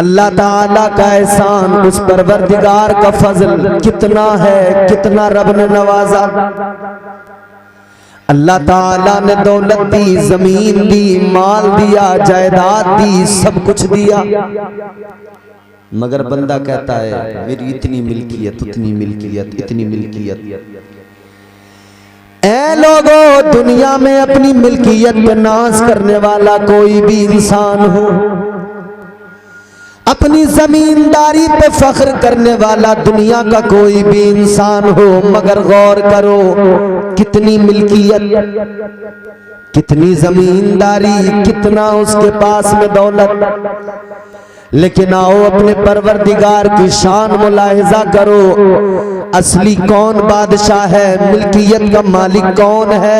अल्लाह ताला का एहसान, उस परवरदिगार का फजल कितना है, कितना रब ने नवाजा। अल्लाह ताला ने दौलत दी, जमीन दी, माल दिया, जायदाद दी, सब कुछ दिया, मगर बंदा कहता है मेरी इतनी मिल्कियत, उतनी मिल्कियत, इतनी मिल्कियत। ऐ लोगों, दुनिया में अपनी मिल्कियत पे नाज करने वाला कोई भी इंसान हो, अपनी जमींदारी पे फख्र करने वाला दुनिया का कोई भी इंसान हो, मगर गौर करो कितनी मिल्कियत, कितनी जमींदारी, कितना उसके पास में दौलत, लेकिन आओ अपने परवरदिगार की शान मुलाहिजा करो। असली कौन बादशाह है, मिल्कियत का मालिक कौन है,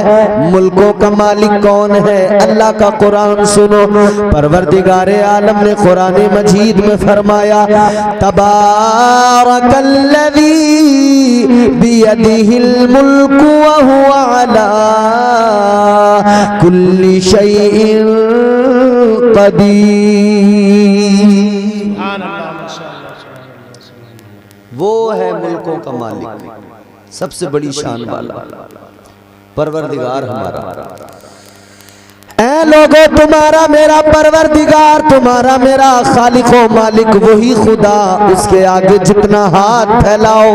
मुल्कों का मालिक कौन है। अल्लाह का कुरान सुनो, परवरदिगारे आलम ने कुरान मजीद में फरमाया, तबारकल्लज़ी बियदिहिल मुल्कु व हुवा अला कुल्ली शैइन क़दीर। वो है मुल्कों का मालिक, सबसे बड़ी शान वाला परवरदिगार हमारा। ऐ लोगों, तुम्हारा मेरा परवरदिगार, तुम्हारा मेरा खालिक व मालिक वही खुदा, उसके आगे जितना हाथ फैलाओ,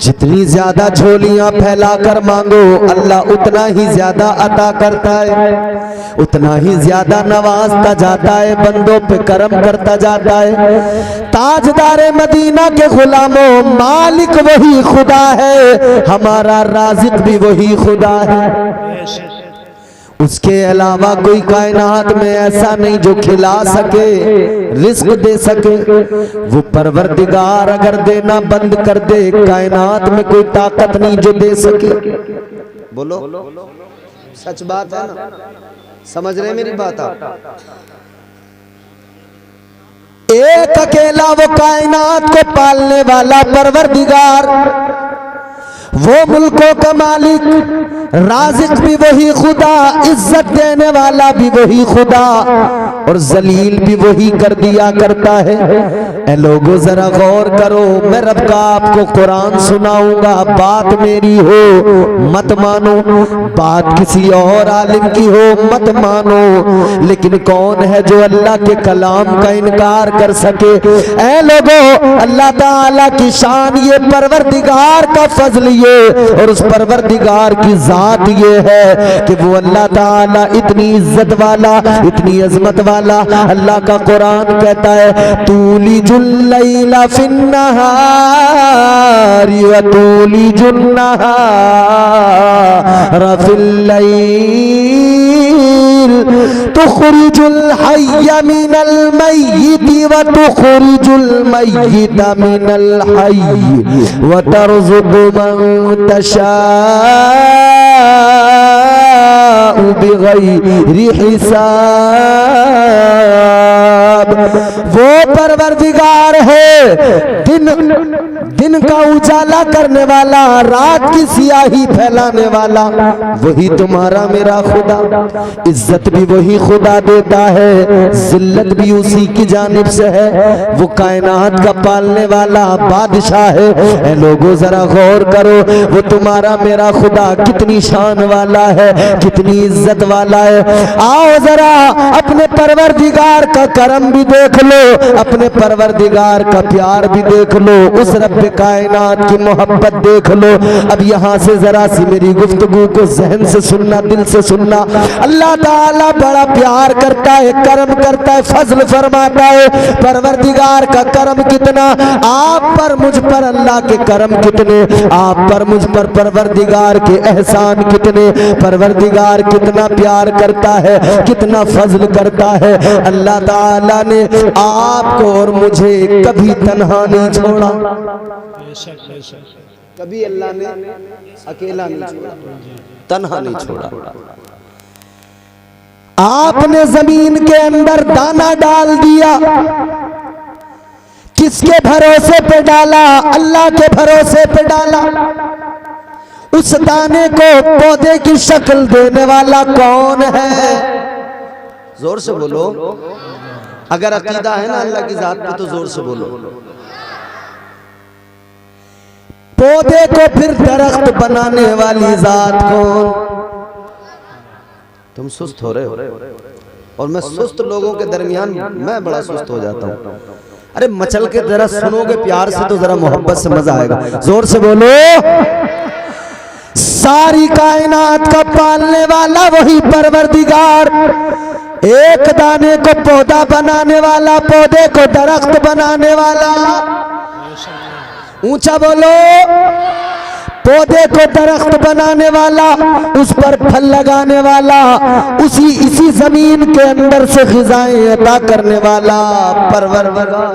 जितनी ज्यादा झोलियां फैलाकर मांगो, अल्लाह उतना ही ज्यादा अता करता है, उतना ही ज्यादा नवाजता जाता है, बंदों पे करम करता जाता है। ताजदारे मदीना के गुलामों, मालिक वही खुदा है, हमारा राज़िक भी वही खुदा है। उसके अलावा कोई कायनात में ऐसा नहीं जो खिला सके, रिस्क दे सके। वो परवरदिगार अगर देना बंद कर दे, कायनात में कोई ताकत नहीं जो दे सके। बोलो, सच बात है ना? समझ रहे मेरी बात आप? एक अकेला वो कायनात को पालने वाला परवरदिगार, वो मुल्कों का मालिक, राज़िक भी वही खुदा, इज्जत देने वाला भी वही खुदा, और जलील भी वही कर दिया करता है। ऐ लोगों जरा गौर करो, मैं रब का आपको कुरान सुनाऊंगा, बात मेरी हो मत मानो, बात किसी और आलिम की हो मत मानो, लेकिन कौन है जो अल्लाह के कलाम का इनकार कर सके। ऐ लोगों, अल्लाह ताला की शान ये, परवरदिगार का फजल ये, और उस परवरदिगार की जात ये है कि वो अल्लाह ताला इतनी इज्जत वाला, इतनी अजमत वाला। अल्लाह का कुरान कहता है, तूलिजुल लैला फिन्नहारी व तूलिजुन नहारा फिल लैल तुखरिजुल हय्य मिनल मय्यिति व तुखरिजुल मय्यिता मिनल हय्य व तर्ज़ुक़ु मन तशाअ बिग़ैरि हिसाब। वो परवरदिगार है, दिन का उजाला करने वाला, रात की सियाही फैलाने वाला, वही तुम्हारा मेरा खुदा। इज्जत भी वही खुदा देता है, जिल्लत भी उसी की जानिब से है। वो कायनात का पालने वाला बादशाह है। ऐ लोगों जरा गौर करो, वो तुम्हारा मेरा खुदा कितनी शान वाला है, कितनी इज्जत वाला है। आओ जरा अपने परवरदिगार का करम भी देख लो, अपने परवरदिगार का प्यार भी देख लो, उस रब कायनात की मोहब्बत देख लो। अब यहाँ से जरा सी मेरी गुफ्तगू को जहन से सुनना, दिल से सुनना। अल्लाह ताला बड़ा प्यार करता है, करम करता है, फजल फरमाता है। परवरदिगार का करम कितना आप पर, मुझ पर, अल्लाह के करम कितने आप पर, मुझ पर, परवरदिगार के एहसान कितने। परवरदिगार कितना प्यार करता है, कितना फजल करता है। अल्लाह ताला ने आपको और मुझे कभी तन्हा नहीं छोड़ा, कभी अल्लाह ने अकेला नहीं छोड़ा, तन्हा नहीं छोड़ा। आपने जमीन के अंदर दाना डाल दिया, किसके भरोसे पे डाला? अल्लाह के भरोसे पे डाला। उस दाने को पौधे की शक्ल देने वाला कौन है? जोर से बोलो। अगर अकीदा है ना अल्लाह की जात पे तो जोर से बोलो। पौधे को फिर दरख्त बनाने वाली जात कौन? तुम सुस्त हो रहे हो और मैं सुस्त लोगों के दरमियान मैं बड़ा सुस्त हो जाता हूँ। अरे मचल के जरा सुनोगे प्यार से तो जरा मोहब्बत से मजा आएगा। जोर से बोलो। सारी कायनात का पालने वाला वही परवरदिगार, एक दाने को पौधा बनाने वाला, पौधे को दरख्त बनाने वाला। ऊंचा बोलो। पौधे को दरख्त बनाने वाला, उस पर फल लगाने वाला, इसी जमीन के अंदर से ग़िज़ाएं अता करने वाला परवरदिगार।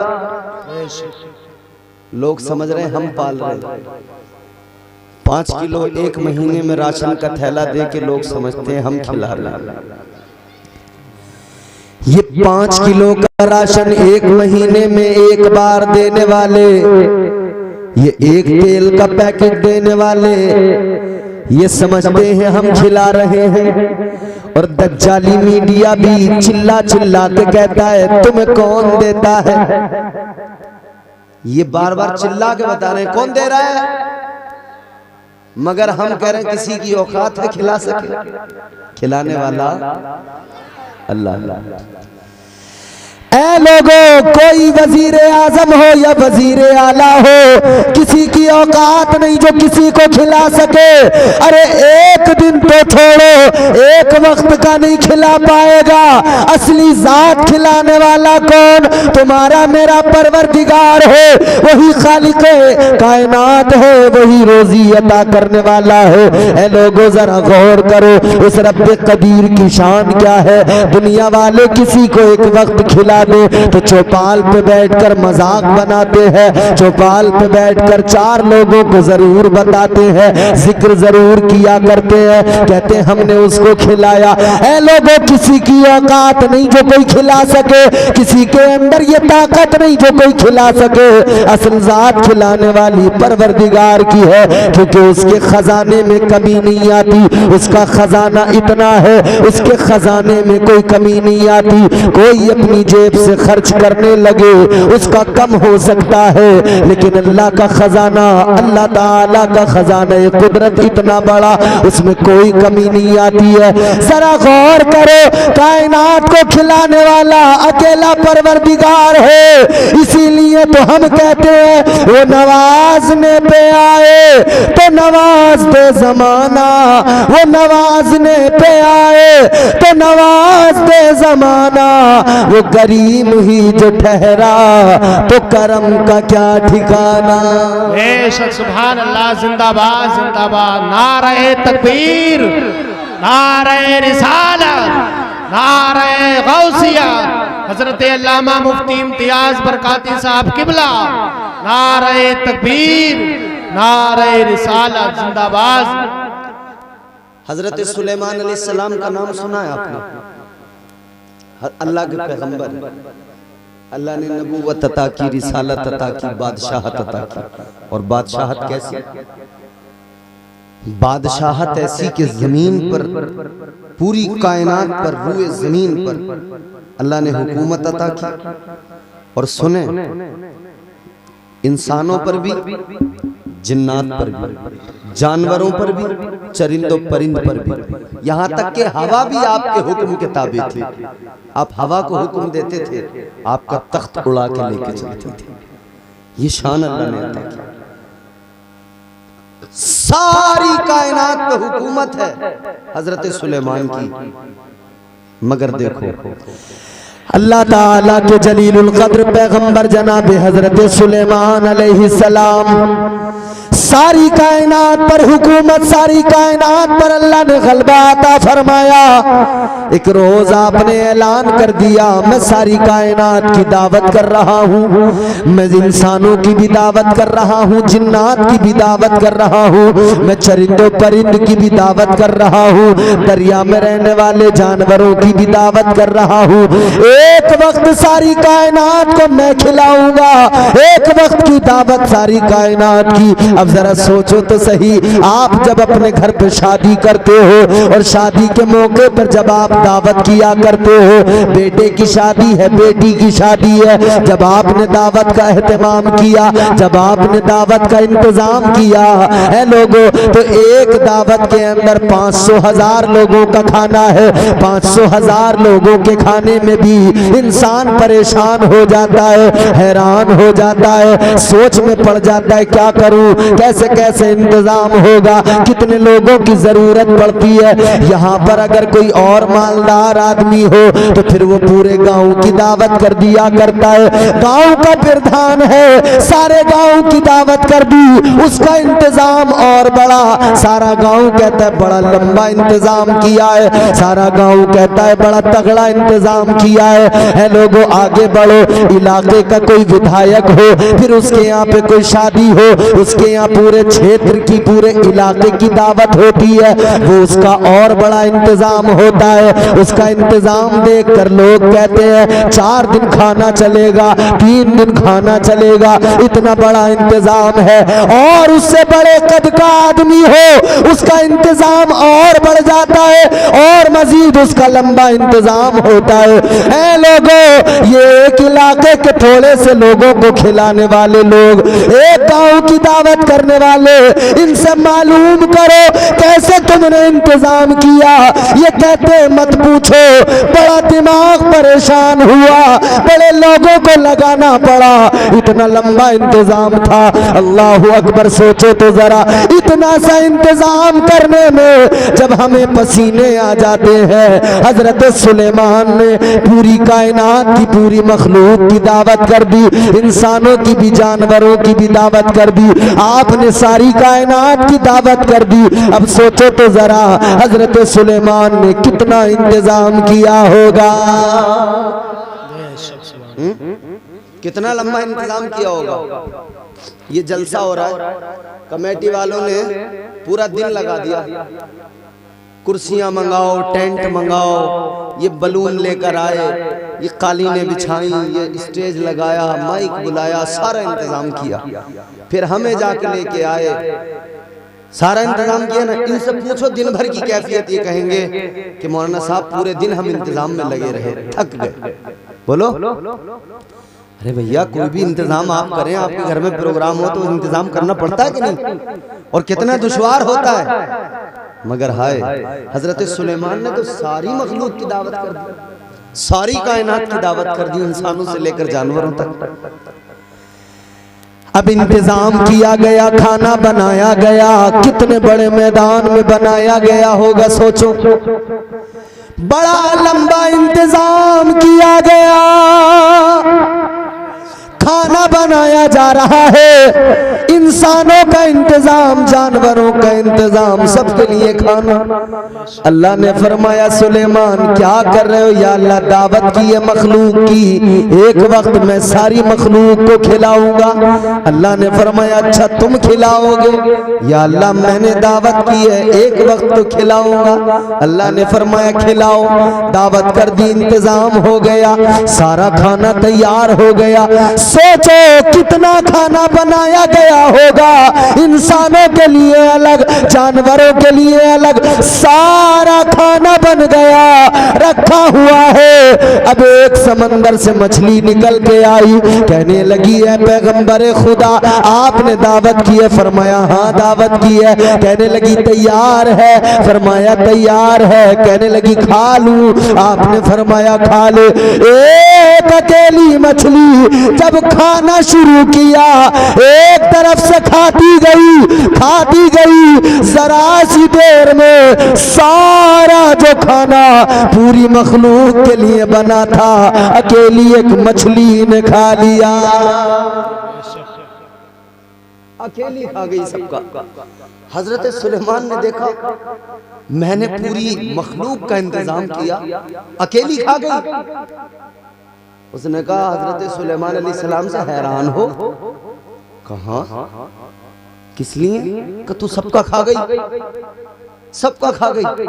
लोग समझ रहे हैं हम पाल रहे हैं। 5 किलो एक महीने में राशन का थैला दे के लोग समझते हैं हम खिला रहे हैं। ये 5 किलो का राशन एक महीने में एक बार देने वाले, ये एक तेल का पैकेट देने वाले, ये समझते हैं हम खिला रहे हैं। और दज्जाली मीडिया भी चिल्ला चिल्ला के कहता है तुम्हें कौन देता है। ये बार बार चिल्ला के बता रहे हैं कौन दे रहा है, मगर हम कह रहे हैं किसी की औकात है खिला सके। खिलाने वाला अल्लाह। ऐ लोगों, कोई वजीर आजम हो या वजीर आला हो, किसी की औकात नहीं जो किसी को खिला सके। अरे एक दिन तो छोड़ो, एक वक्त का नहीं खिला पाएगा। असली जात खिलाने वाला कौन? तुम्हारा मेरा परवरदिगार है, वही खालिक कायनात है, वही रोजी अता करने वाला है। ऐ लोगों जरा गौर करो, उस रब्बे कदीर की शान क्या है। दुनिया वाले किसी को एक वक्त खिला दे तो चौपाल पे बैठकर मजाक बनाते हैं, चौपाल पे बैठकर 4 लोगों को जरूर बताते हैं, जिक्र जरूर किया करते हैं, कहते हैं हमने उसको खिलाया। ऐ लोगों, किसी की औकात नहीं जो कोई खिला सके, किसी के अंदर ये ताकत नहीं जो कोई खिला सके। असल जात खिलाने वाली परवरदिगार की है, क्योंकि उसके खजाने में कमी नहीं आती। उसका खजाना इतना है, उसके खजाने में कोई कमी नहीं आती। कोई अपनी जेब से खर्च करने लगे उसका कम हो सकता है, लेकिन अल्लाह का खजाना, अल्लाह ताला का खजाना कुदरत इतना बड़ा, उसमें कोई कमी नहीं आती है। जरा गौर करो, कायनात को खिलाने वाला अकेला परवरदिगार है। इसीलिए तो हम कहते हैं वो नवाजने पे आए तो नवाज दे जमाना, वो नवाजने पे आए तो नवाज दे जमाना। वो गरीब ही जो ठहरा तो करम का क्या ठिकाना। बेशक सुभान अल्लाह, जिंदाबाद जिंदाबाद, नारे तकबीर, नारे रिसालत, नारे गौसिया, हजरत अल्लामा मुफ्ती इम्तियाज बरकाती साहब किबला, नारे तकबीर, नारे रिसालत, जिंदाबाद। हजरत सुलेमान अलैहिस्सलाम का नाम सुना है आपने? अल्लाह के पैगंबर, अल्लाह ने नबूवत अता की, रिसालत अता की, बादशाहत अता की। और बादशाहत कैसी? बादशाहत ऐसी कि जमीन पर, पूरी कायनात पर, रूए जमीन पर अल्लाह ने हुकूमत अता की। और सुने, इंसानों पर भी, जिन्नात पर भी, जानवरों पर भी, चरिंदों परिंद पर भी, यहाँ तक कि हवा भी आपके हुक्म के ताबे थी। आप हवा को हुक्म देते थे, आपका तख्त उड़ा के लेके चलती थी। ये शान अल्लाह ने अता की। सारी कायनात पे हुकूमत है हजरत सुलेमान की। मगर देखो, अल्लाह ताला के जलीलुल कद्र पैगंबर जनाब हजरत सुलेमान अलैहिस्सलाम, सारी कायनात पर हुकूमत, सारी कायनात पर अल्लाह ने गलबा अता फरमाया। एक रोज आपने ऐलान कर दिया, मैं सारी कायनात की दावत कर रहा हूँ, मैं इंसानों की भी दावत कर रहा हूँ, जिन्नात की भी दावत कर रहा हूँ, मैं चरिंदों परिंद की भी दावत कर रहा हूँ, दरिया में रहने वाले जानवरों की भी दावत कर रहा हूँ। एक वक्त सारी कायनात को मैं खिलाऊंगा, एक वक्त की दावत सारी कायनात की। अब जरा सोचो तो सही, आप जब अपने घर पे शादी करते हो और शादी के मौके पर जब आप दावत किया करते हो, बेटे की शादी है, बेटी की शादी है, जब आपने दावत का एहतमाम किया, जब आपने दावत का इंतजाम किया है लोगों, तो एक दावत के अंदर 500,000 लोगों का खाना है। 500,000 लोगों के खाने में भी इंसान परेशान हो जाता है, हैरान हो जाता है, सोच में पड़ जाता है क्या करूं, कैसे कैसे इंतजाम होगा, कितने लोगों की जरूरत पड़ती है। यहाँ पर अगर कोई और मालदार आदमी हो तो फिर वो पूरे गांव की दावत कर दिया करता है। गांव का प्रधान है, सारे गांव की दावत कर दी, उसका इंतजाम और बड़ा, सारा गांव कहता है बड़ा लंबा इंतजाम किया है, सारा गांव कहता है बड़ा तगड़ा इंतजाम किया है लोगों आगे बढ़ो। इलाके का कोई विधायक हो, फिर उसके यहाँ पे कोई शादी हो, उसके यहाँ पूरे क्षेत्र की, पूरे इलाके की दावत होती है, वो उसका और बड़ा इंतजाम होता है। उसका इंतजाम देखकर लोग कहते हैं 4 दिन खाना चलेगा, 3 दिन खाना चलेगा, इतना बड़ा इंतजाम है। और उससे बड़े कद का आदमी हो, उसका इंतजाम और बढ़ जाता है और मजीद उसका लंबा इंतजाम होता है। ऐ लोगों, ये एक इलाके के थोड़े से लोगों को खिलाने वाले लोग, एक गांव की दावत करने वाले, इनसे मालूम करो कैसे तुमने इंतजाम किया। ये कहते मत पूछो, बड़ा दिमाग परेशान हुआ, बड़े लोगों को लगाना पड़ा, इतना लंबा इंतजाम था। अल्लाह अकबर, सोचो तो जरा, इतना सा इंतजाम करने में जब हमें पसीने आ जाते हैं। हजरत सुलेमान ने पूरी कायनात की, पूरी मखलूक की दावत कर दी, इंसानों की भी, जानवरों की भी दावत कर दी, आपने सारी कायनात की दावत कर दी। अब सोचो तो जरा, हजरत सुलेमान ने कितना इंतजाम किया होगा, कितना लंबा इंतजाम किया होगा। ये जलसा हो रहा है, कमेटी वालों ने पूरा दिन लगा दिया, कुर्सियां मंगाओ, टेंट मंगाओ, ये बलून लेकर आए, ये कालीनें बिछाई, ये स्टेज लगाया, माइक बुलाया, सारा इंतजाम किया, फिर हमें जाके लेके आए, सारा इंतजाम किया ना। इनसे पूछो दिन भर की कैफियत, ये कहेंगे कि मौलाना साहब पूरे दिन हम इंतजाम में लगे रहे, थक गए। बोलो, अरे भैया कोई भी इंतजाम आप करें, आपके घर में प्रोग्राम हो तो इंतजाम करना पड़ता है कि नहीं, और कितना दुश्वार होता है। मगर हाय, हजरत सुलेमान ने तो सारी मखलूक की दावत कर दी, सारी कायनात की दावत कर दी, इंसानों से लेकर जानवरों तक। अब इंतजाम किया गया, खाना बनाया गया, कितने बड़े मैदान में बनाया गया होगा, सोचो, बड़ा लंबा इंतजाम किया गया, खाना बनाया जा रहा है, इंसानों का इंतजाम, जानवरों का इंतजाम, सबके लिए खाना। अल्लाह ने फरमाया सुलेमान क्या कर रहे हो? या अल्लाह दावत की है मखलूक की, एक वक्त मैं सारी मखलूक को खिलाऊंगा। अल्लाह ने फरमाया अच्छा तुम खिलाओगे? या अल्लाह मैंने दावत की है, एक वक्त तो खिलाऊंगा। अल्लाह ने फरमाया खिलाओ। दावत कर दी, इंतजाम हो गया, सारा खाना तैयार हो गया। सोचो कितना खाना बनाया गया होगा, इंसानों के लिए अलग, जानवरों के लिए अलग, सारा खाना बन गया, रखा हुआ है। अब एक समंदर से मछली निकल के आई, कहने लगी है पैगंबर खुदा आपने दावत की है? फरमाया हाँ दावत की है। कहने लगी तैयार है? फरमाया तैयार है। कहने लगी खा लूं? आपने फरमाया खा ले। एक अकेली मछली जब खाना शुरू किया, एक तरफ से खाती गई, जरा सी देर में सारा जो खाना पूरी मखलूक के लिए बना था, अकेली एक मछली ने खा लिया, अकेली खा गई सबका। हजरत सुलेमान ने देखा मैंने पूरी मखलूक का इंतजाम किया, अकेली खा गई। उसने कहा हजरत सुलेमान अलैहिस्सलाम से हैरान हो, कहा किस लिए? कि तू सबका खा गई, सबका खा गई।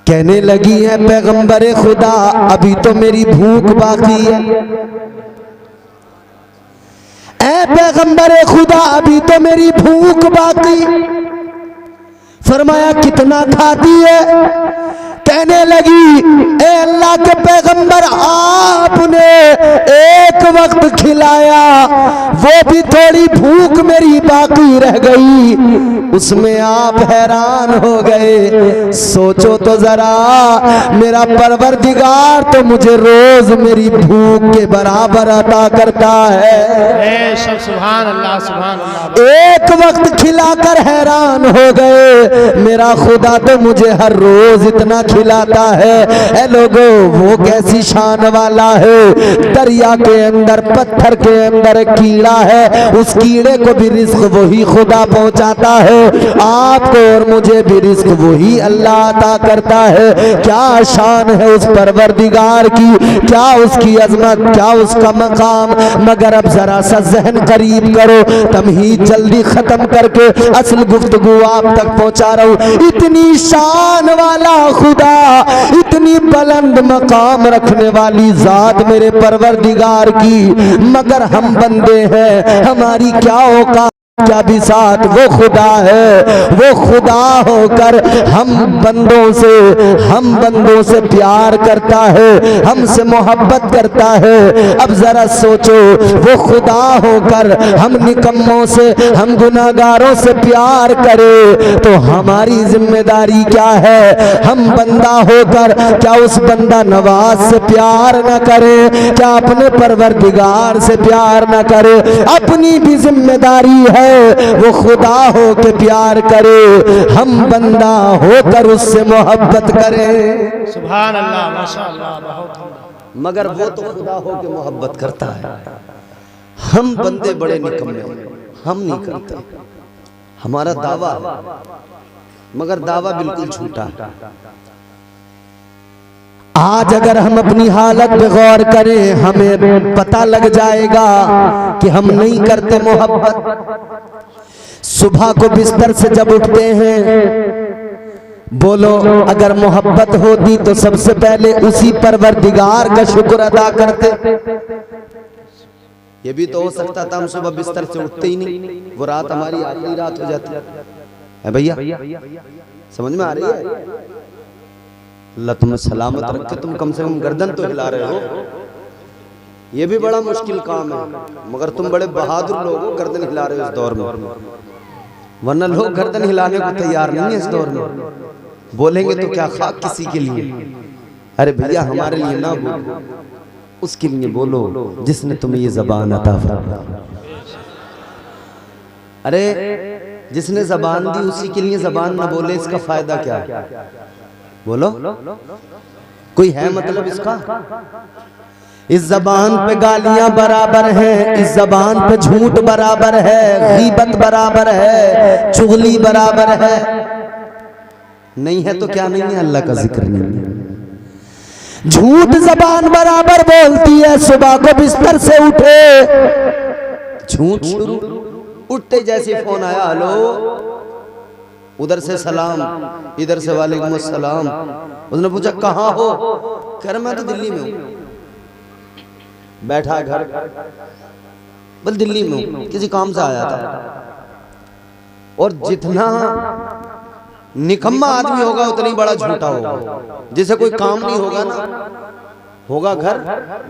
कहने लगी है पैगंबर खुदा अभी तो मेरी भूख बाकी है। ऐ पैगंबर खुदा अभी तो मेरी भूख बाकी। फरमाया कितना खाती है? कहने लगी ए अल्लाह के पैगंबर आपने एक वक्त खिलाया, वो भी थोड़ी भूख मेरी बाकी रह गई, उसमें आप हैरान हो गए। सोचो तो जरा, मेरा परवरदिगार तो मुझे रोज मेरी भूख के बराबर अता करता है। बेशक सुभान अल्लाह सुभान अल्लाह। एक वक्त खिलाकर हैरान हो गए, मेरा खुदा तो मुझे हर रोज इतना खिलाता है। ए लोगो, वो कैसी शान वाला है। दरिया के अंदर, पत्थर के अंदर एक कीड़ा है, उस कीड़े को भी रिस्क वही खुदा पहुंचाता है। आपको और मुझे भी रिस्क वही अल्लाह अता करता है। क्या शान है उस परवरदिगार की, क्या उसकी अजमत, क्या उसका मकाम। मगर अब जरा सा जहन करीब करो, तमहीद जल्दी खत्म करके असल गुफ्तगू आप तक पहुंचा रहा हूं। इतनी शान वाला खुदा, इतनी बुलंद मकाम रखने वाली जात मेरे परवरदिगार की, मगर हम बंदे हैं, हमारी क्या औकात, क्या भी साथ। वो खुदा है, वो खुदा होकर हम बंदों से प्यार करता है, हमसे मोहब्बत करता है। अब जरा सोचो, वो खुदा होकर हम निकम्मों से, हम गुनाहगारों से प्यार करे तो हमारी जिम्मेदारी क्या है। हम बंदा होकर क्या उस बंदा नवाज से प्यार न करे, क्या अपने परवरदिगार से प्यार न करे। अपनी भी जिम्मेदारी है वो खुदा हो के प्यार करे, हम बंदा होकर उससे मोहब्बत करें। सुभान अल्लाह माशाअल्लाह बहुत। मगर वो तो खुदा हो के मोहब्बत करता है। हम बंदे बड़े निकम्मे, हम नहीं करते। हमारा दावा, मगर दावा बिल्कुल झूठा है। आज अगर हम अपनी हालत पे गौर करें, हमें पता लग जाएगा कि हम नहीं करते मोहब्बत। सुबह को बिस्तर से जब उठते हैं, बोलो अगर मोहब्बत होती तो सबसे पहले उसी परवरदिगार का शुक्र अदा करते। ये भी तो हो सकता था हम सुबह बिस्तर से उठते ही नहीं, वो रात हमारी आखिरी रात हो जाती है। भैया समझ में आ रही है? अल्लाह तुम्हें सलामत रखे, तुम कम से कम गर्दन तो हिला रहे हो। ये भी बड़ा मुश्किल काम है, मगर तुम बड़े बहादुर लोग हो, गर्दन हिला रहे हो इस दौर में। वरना लोग गर्दन हिलाने को तैयार नहीं है इस दौर में। बोलेंगे तो क्या खाक किसी के लिए। अरे भैया हमारे लिए ना बोलो, उसके लिए बोलो जिसने तुम्हें ये जबान अता फरमाई। अरे जिसने जबान दी उसी के लिए जबान ना बोले, इसका फायदा क्या है? बोलो, कोई है मतलब इसका? इस जबान पे गालियां बराबर है, इस जबान पे झूठ बराबर है, गीबत बराबर है, चुगली बराबर है। नहीं है तो क्या नहीं है? अल्लाह का जिक्र नहीं है। झूठ जबान बराबर बोलती है। सुबह को बिस्तर से उठे, झूठ शुरू। उठते जैसे फोन आया, हेलो, उधर से सलाम, इधर से वालेकुम अस्सलाम। उसने पूछा कहाँ हो? कह रहा मैं तो दिल्ली में हूँ। बैठा घर, बल दिल्ली में हूँ, किसी काम से आया था। और जितना निकम्मा आदमी होगा उतना ही बड़ा झूठा होगा। जिसे कोई काम नहीं होगा ना, होगा घर,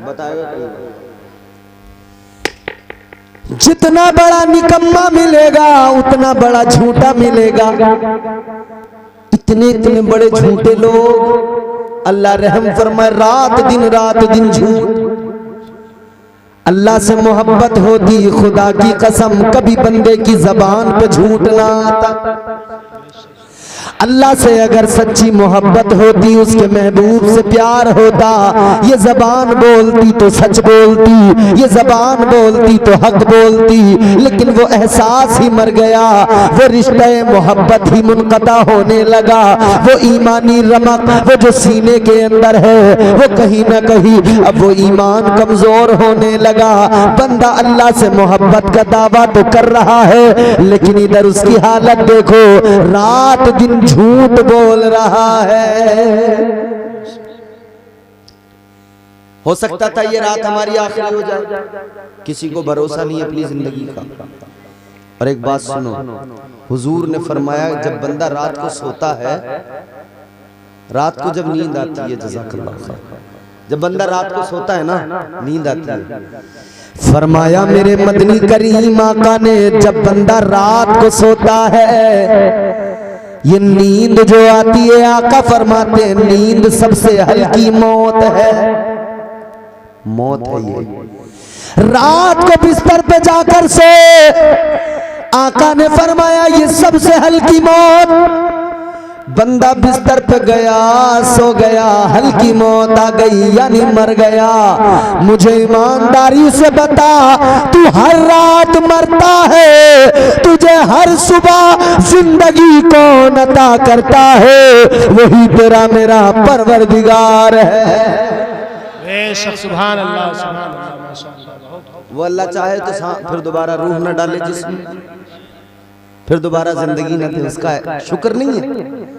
बताएगा कहीं। जितना बड़ा निकम्मा मिलेगा उतना बड़ा झूठा मिलेगा। इतने बड़े झूठे लोग, अल्लाह रहम फरमाए, रात दिन झूठ। अल्लाह से मोहब्बत होती, खुदा की कसम कभी बंदे की जबान पे झूठ ना आता। अल्लाह से अगर सच्ची मोहब्बत होती, उसके महबूब से प्यार होता, ये जबान बोलती तो सच बोलती, ये जबान बोलती तो हक बोलती। लेकिन वो एहसास ही मर गया, वो रिश्ते मोहब्बत ही मुनक़ता होने लगा। वो ईमानी रमक, वो जो सीने के अंदर है, वो कहीं ना कहीं अब वो ईमान कमजोर होने लगा। बंदा अल्लाह से मोहब्बत का दावा तो कर रहा है, लेकिन इधर उसकी हालत देखो, रात दिन झूठ बोल रहा है। हो सकता था ये रात हमारी आखिरी हो जाए, किसी को भरोसा नहीं अपनी जिंदगी का। और एक बात सुनो, हुजूर ने फरमाया जब बंदा रात को सोता है, रात को जब नींद आती है, जज़ाकल्लाह खैर, जब बंदा रात को सोता है ना, नींद आती है, फरमाया मेरे मदनी करीम आका ने जब बंदा रात को सोता है, ये नींद जो आती है आका फरमाते हैं नींद सबसे हल्की मौत है, मौत है ये। रात को बिस्तर पे जाकर सोए, आका ने फरमाया ये सबसे हल्की मौत। बंदा बिस्तर पे गया, सो गया, हल्की मौत आ गई यानी मर गया। मुझे ईमानदारी से बता, तू हर रात मरता है, तुझे हर सुबह जिंदगी कौन अता करता है? वही तेरा मेरा परवरदिगार है। बेशक सुभान अल्लाह, सुभान अल्लाह, माशाअल्लाह। वो अल्लाह चाहे तो फिर दोबारा रूह न डाले जिसमें, फिर दोबारा जिंदगी न दे, उसका शुक्र नहीं है।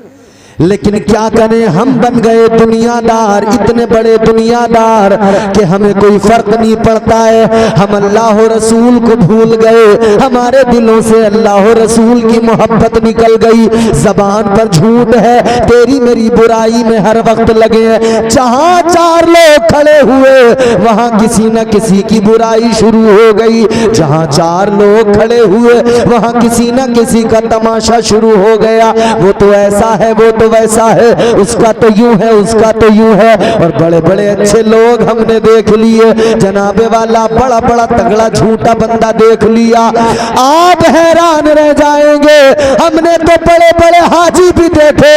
लेकिन क्या करें, हम बन गए दुनियादार, इतने बड़े दुनियादार कि हमें कोई फर्क नहीं पड़ता है। हम अल्लाह रसूल को भूल गए, हमारे दिलों से अल्लाह रसूल की मोहब्बत निकल गई। जबान पर झूठ है, तेरी मेरी बुराई में हर वक्त लगे हैं। जहां चार लोग खड़े हुए वहां किसी न किसी की बुराई शुरू हो गई, जहां चार लोग खड़े हुए वहां किसी न किसी का तमाशा शुरू हो गया। वो तो ऐसा है, वो तो वैसा है, उसका तो यूं है, उसका तो यूं है। और बड़े बड़े अच्छे लोग हमने देख लिए, जनाबे वाला बड़ा बड़ा तगड़ा झूठा बंदा देख लिया, आप हैरान रह जाएंगे। हमने तो बड़े बड़े हाजी भी देखे,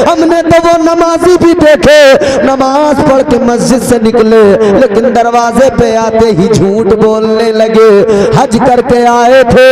हमने तो वो नमाजी भी देखे, नमाज पढ़ के मस्जिद से निकले लेकिन दरवाजे पे आते ही झूठ बोलने लगे। हज करके आए थे,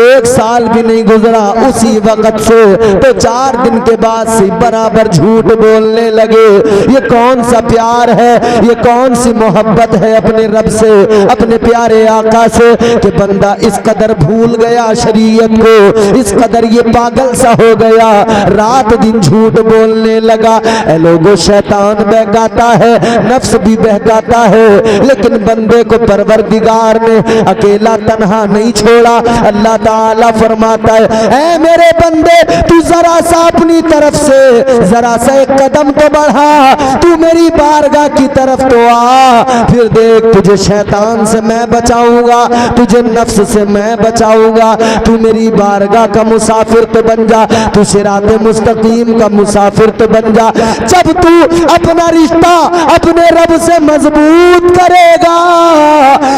1 साल भी नहीं गुजरा उसी वक्त से, तो 4 दिन के बाद से बराबर झूठ बोलने लगे। ये कौन सा प्यार है, ये कौन सी मोहब्बत है अपने रब से, अपने प्यारे आका से, कि बंदा इस कदर भूल गया शरीयत को, इस कदर ये पागल सा हो गया, रात दिन झूठ बोलने लगा। ए लोगों, शैतान बहकाता है, नफ्स भी बहकाता है, लेकिन बंदे को परवरदिगार ने अकेला तन्हा नहीं छोड़ा। अल्लाह ताला फरमाता है, ऐ मेरे बंदे, तू जरा सा अपनी तरफ से जरा सा एक कदम तो बढ़ा, तू मेरी बारगाह की तरफ तो आ, फिर देख तुझे शैतान से मैं बचाऊंगा, तुझे नफ्स से मैं बचाऊंगा। तू मेरी बारगाह का मुसाफिर तो बन जा, तू सिराते मुस्तकीम का मुसाफिर तो बन जा। जब तू अपना रिश्ता अपने रब से मजबूत करेगा,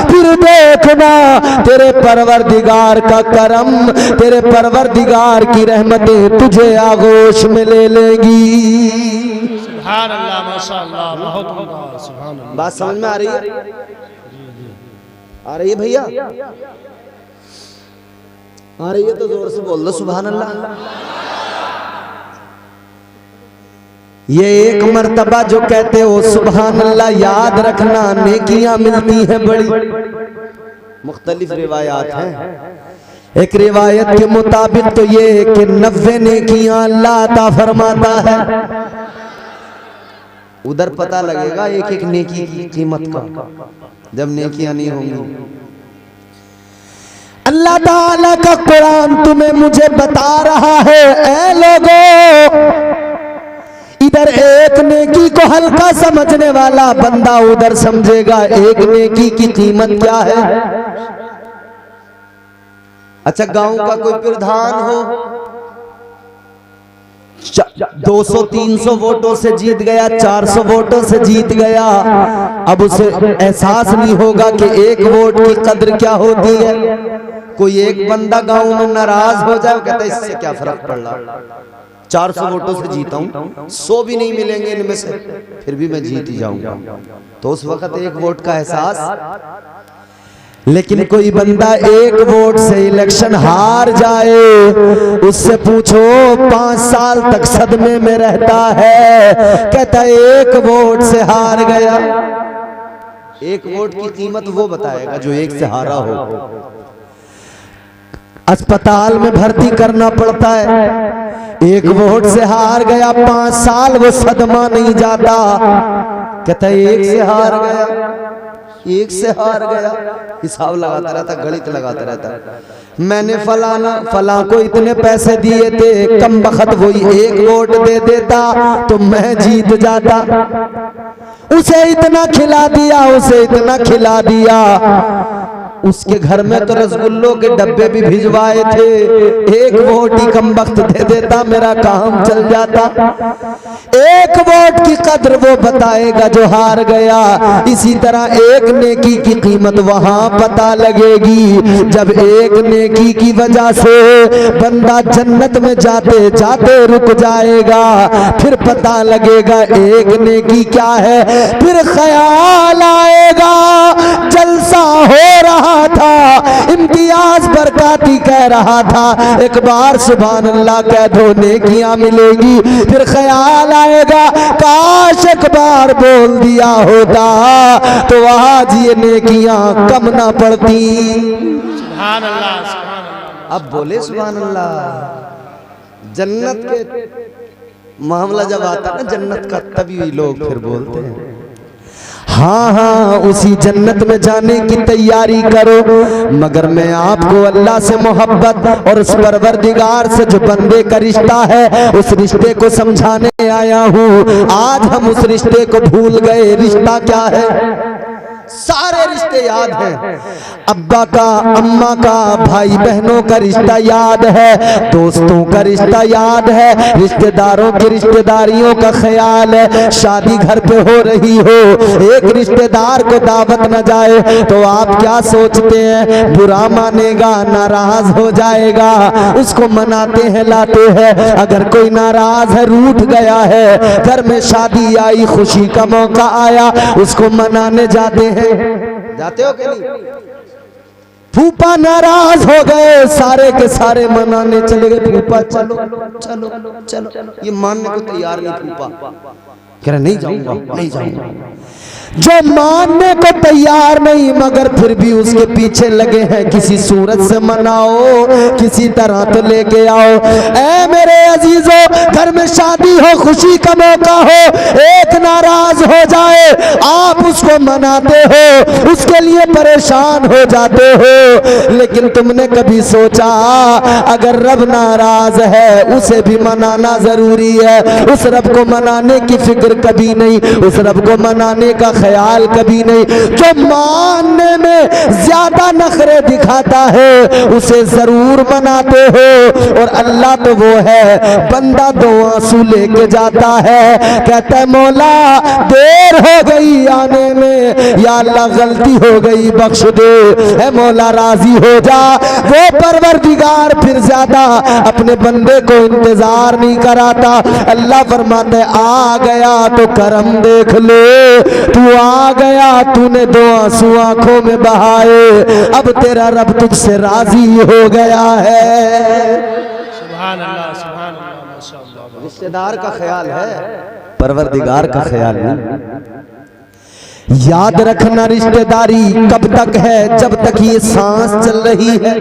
फिर देखना तेरे परवरदिगार का करम, तेरे परवरदिगार की रहमतें तुझे आगोश में ले लेगी। सुभान अल्लाह, माशाअल्लाह, बहुत उम्दा, सुभान अल्लाह। बात समझ में आ रही है? आ रही है भैया? आ रही है तो जोर से बोल दो सुभान अल्लाह। ये एक मर्तबा जो कहते हो सुभान अल्लाह, याद रखना नेकियां मिलती हैं बड़ी। मुख्तलिफ रिवायात हैं, एक रिवायत के मुताबिक तो ये कि 90 नेकियां अल्लाह अता फरमाता है। उधर पता लगेगा एक एक नेकी की कीमत का, जब नेकियां नहीं होंगी। अल्लाह ताला का कुरान तुम्हें मुझे बता रहा है, ऐ लोगों, इधर एक नेकी को हल्का समझने वाला बंदा उधर समझेगा एक नेकी की कीमत क्या है। अच्छा, गांव का कोई प्रधान हो, 200-300 वोटों से जीत गया, 400 वोटों से जीत गया, अब उसे एहसास नहीं होगा कि एक वोट की कद्र क्या होती है। कोई एक बंदा गांव में नाराज हो जाए, कहता है इससे क्या फर्क पड़ रहा, 400 वोटों से जीता हूं, 100 भी नहीं मिलेंगे इनमें से, फिर भी मैं जीत ही जाऊंगा। तो उस वक्त एक वोट का एहसास। लेकिन कोई बंदा एक वोट से इलेक्शन हार जाए, उससे पूछो 5 साल तक सदमे में रहता है, कहता है एक वोट से हार गया। एक वोट की कीमत वो बताएगा जो एक से हारा हो। अस्पताल में भर्ती करना पड़ता है, एक वोट से हार गया, 5 साल वो सदमा नहीं जाता। कहता है एक से हार गया, एक से हार गया। हिसाब लगाता रहता, गणित लगाता रहता। मैंने फला को इतने पैसे दिए थे, कम बखत वही एक वोट दे देता तो मैं जीत जाता। उसे इतना खिला दिया, उसे इतना खिला दिया। उसके घर में तो रसगुल्लों के डब्बे भी भिजवाए थे, एक वोट ही कम वक्त दे देता, मेरा काम चल जाता। एक वोट की कद्र वो बताएगा जो हार गया। इसी तरह एक नेकी की कीमत वहां पता लगेगी जब एक नेकी की वजह से बंदा जन्नत में जाते जाते रुक जाएगा। फिर पता लगेगा एक नेकी क्या है, फिर ख्याल आएगा जलसा हो रहा था। इम्तियाज बरकाती कह रहा था एक बार सुभान अल्लाह कह दो नेकियां मिलेगी। फिर ख्याल आएगा काश एक बार बोल दिया होता तो आज ये नेकियां कम ना पड़ती। सुभान अल्लाह, सुभान अल्लाह। अब बोले सुभान अल्लाह। जन्नत के मामला जब आता ना जन्नत का, तभी लोग फिर बोलते हैं हाँ हाँ उसी जन्नत में जाने की तैयारी करो। मगर मैं आपको अल्लाह से मोहब्बत और उस परवरदिगार से जो बंदे का रिश्ता है उस रिश्ते को समझाने आया हूँ। आज हम उस रिश्ते को भूल गए। रिश्ता क्या है? सारे रिश्ते याद हैं, अब्बा का, अम्मा का, भाई बहनों का रिश्ता याद है, दोस्तों का रिश्ता याद है, रिश्तेदारों की रिश्तेदारियों का ख्याल है। शादी घर पे हो रही हो, एक रिश्तेदार को दावत न जाए तो आप क्या सोचते हैं? बुरा मानेगा, नाराज हो जाएगा। उसको मनाते हैं, लाते हैं। अगर कोई नाराज है, रूठ गया है, घर में शादी आई, खुशी का मौका आया, उसको मनाने जाते हैं। जाते हो कि नहीं? फूफा नाराज हो गए, सारे के सारे मनाने चले गए। फूफा चलो चलो चलो, ये मानने को तैयार नहीं। फूफा कह रहा नहीं जाऊंगा, नहीं जाऊंगा। जो मानने को तैयार नहीं मगर फिर भी उसके पीछे लगे हैं, किसी सूरत से मनाओ, किसी तरह तो लेके आओ। ऐ मेरे अजीजों, घर में शादी हो, खुशी का मौका हो, एक नाराज हो जाए, आप उसको मनाते हो, उसके लिए परेशान हो जाते हो। लेकिन तुमने कभी सोचा अगर रब नाराज है उसे भी मनाना जरूरी है? उस रब को मनाने की फिक्र कभी नहीं, उस रब को मनाने का ख्याल कभी नहीं। जो मानने में ज्यादा नखरे दिखाता है उसे जरूर मनाते हो। और अल्लाह तो वो है, बंदा दो आंसू लेके जाता है, कहता है मौला देर हो गई आने में, या अल्लाह गलती हो गई बख्श दे, है मौला राजी हो जा। वो परवरदिगार फिर ज्यादा अपने बंदे को इंतजार नहीं कराता। अल्लाह फरमाता है आ गया तो करम देख ले, तू आ गया, तूने दो आंसू आंखों में बहाए, अब तेरा रब तुझसे राजी हो गया है। सुभान अल्लाह, सुभान अल्लाह, माशाअल्लाह। रिश्तेदार का ख्याल है, परवरदिगार का ख्याल नहीं। याद रखना रिश्तेदारी कब तक है? जब तक ये सांस चल रही है।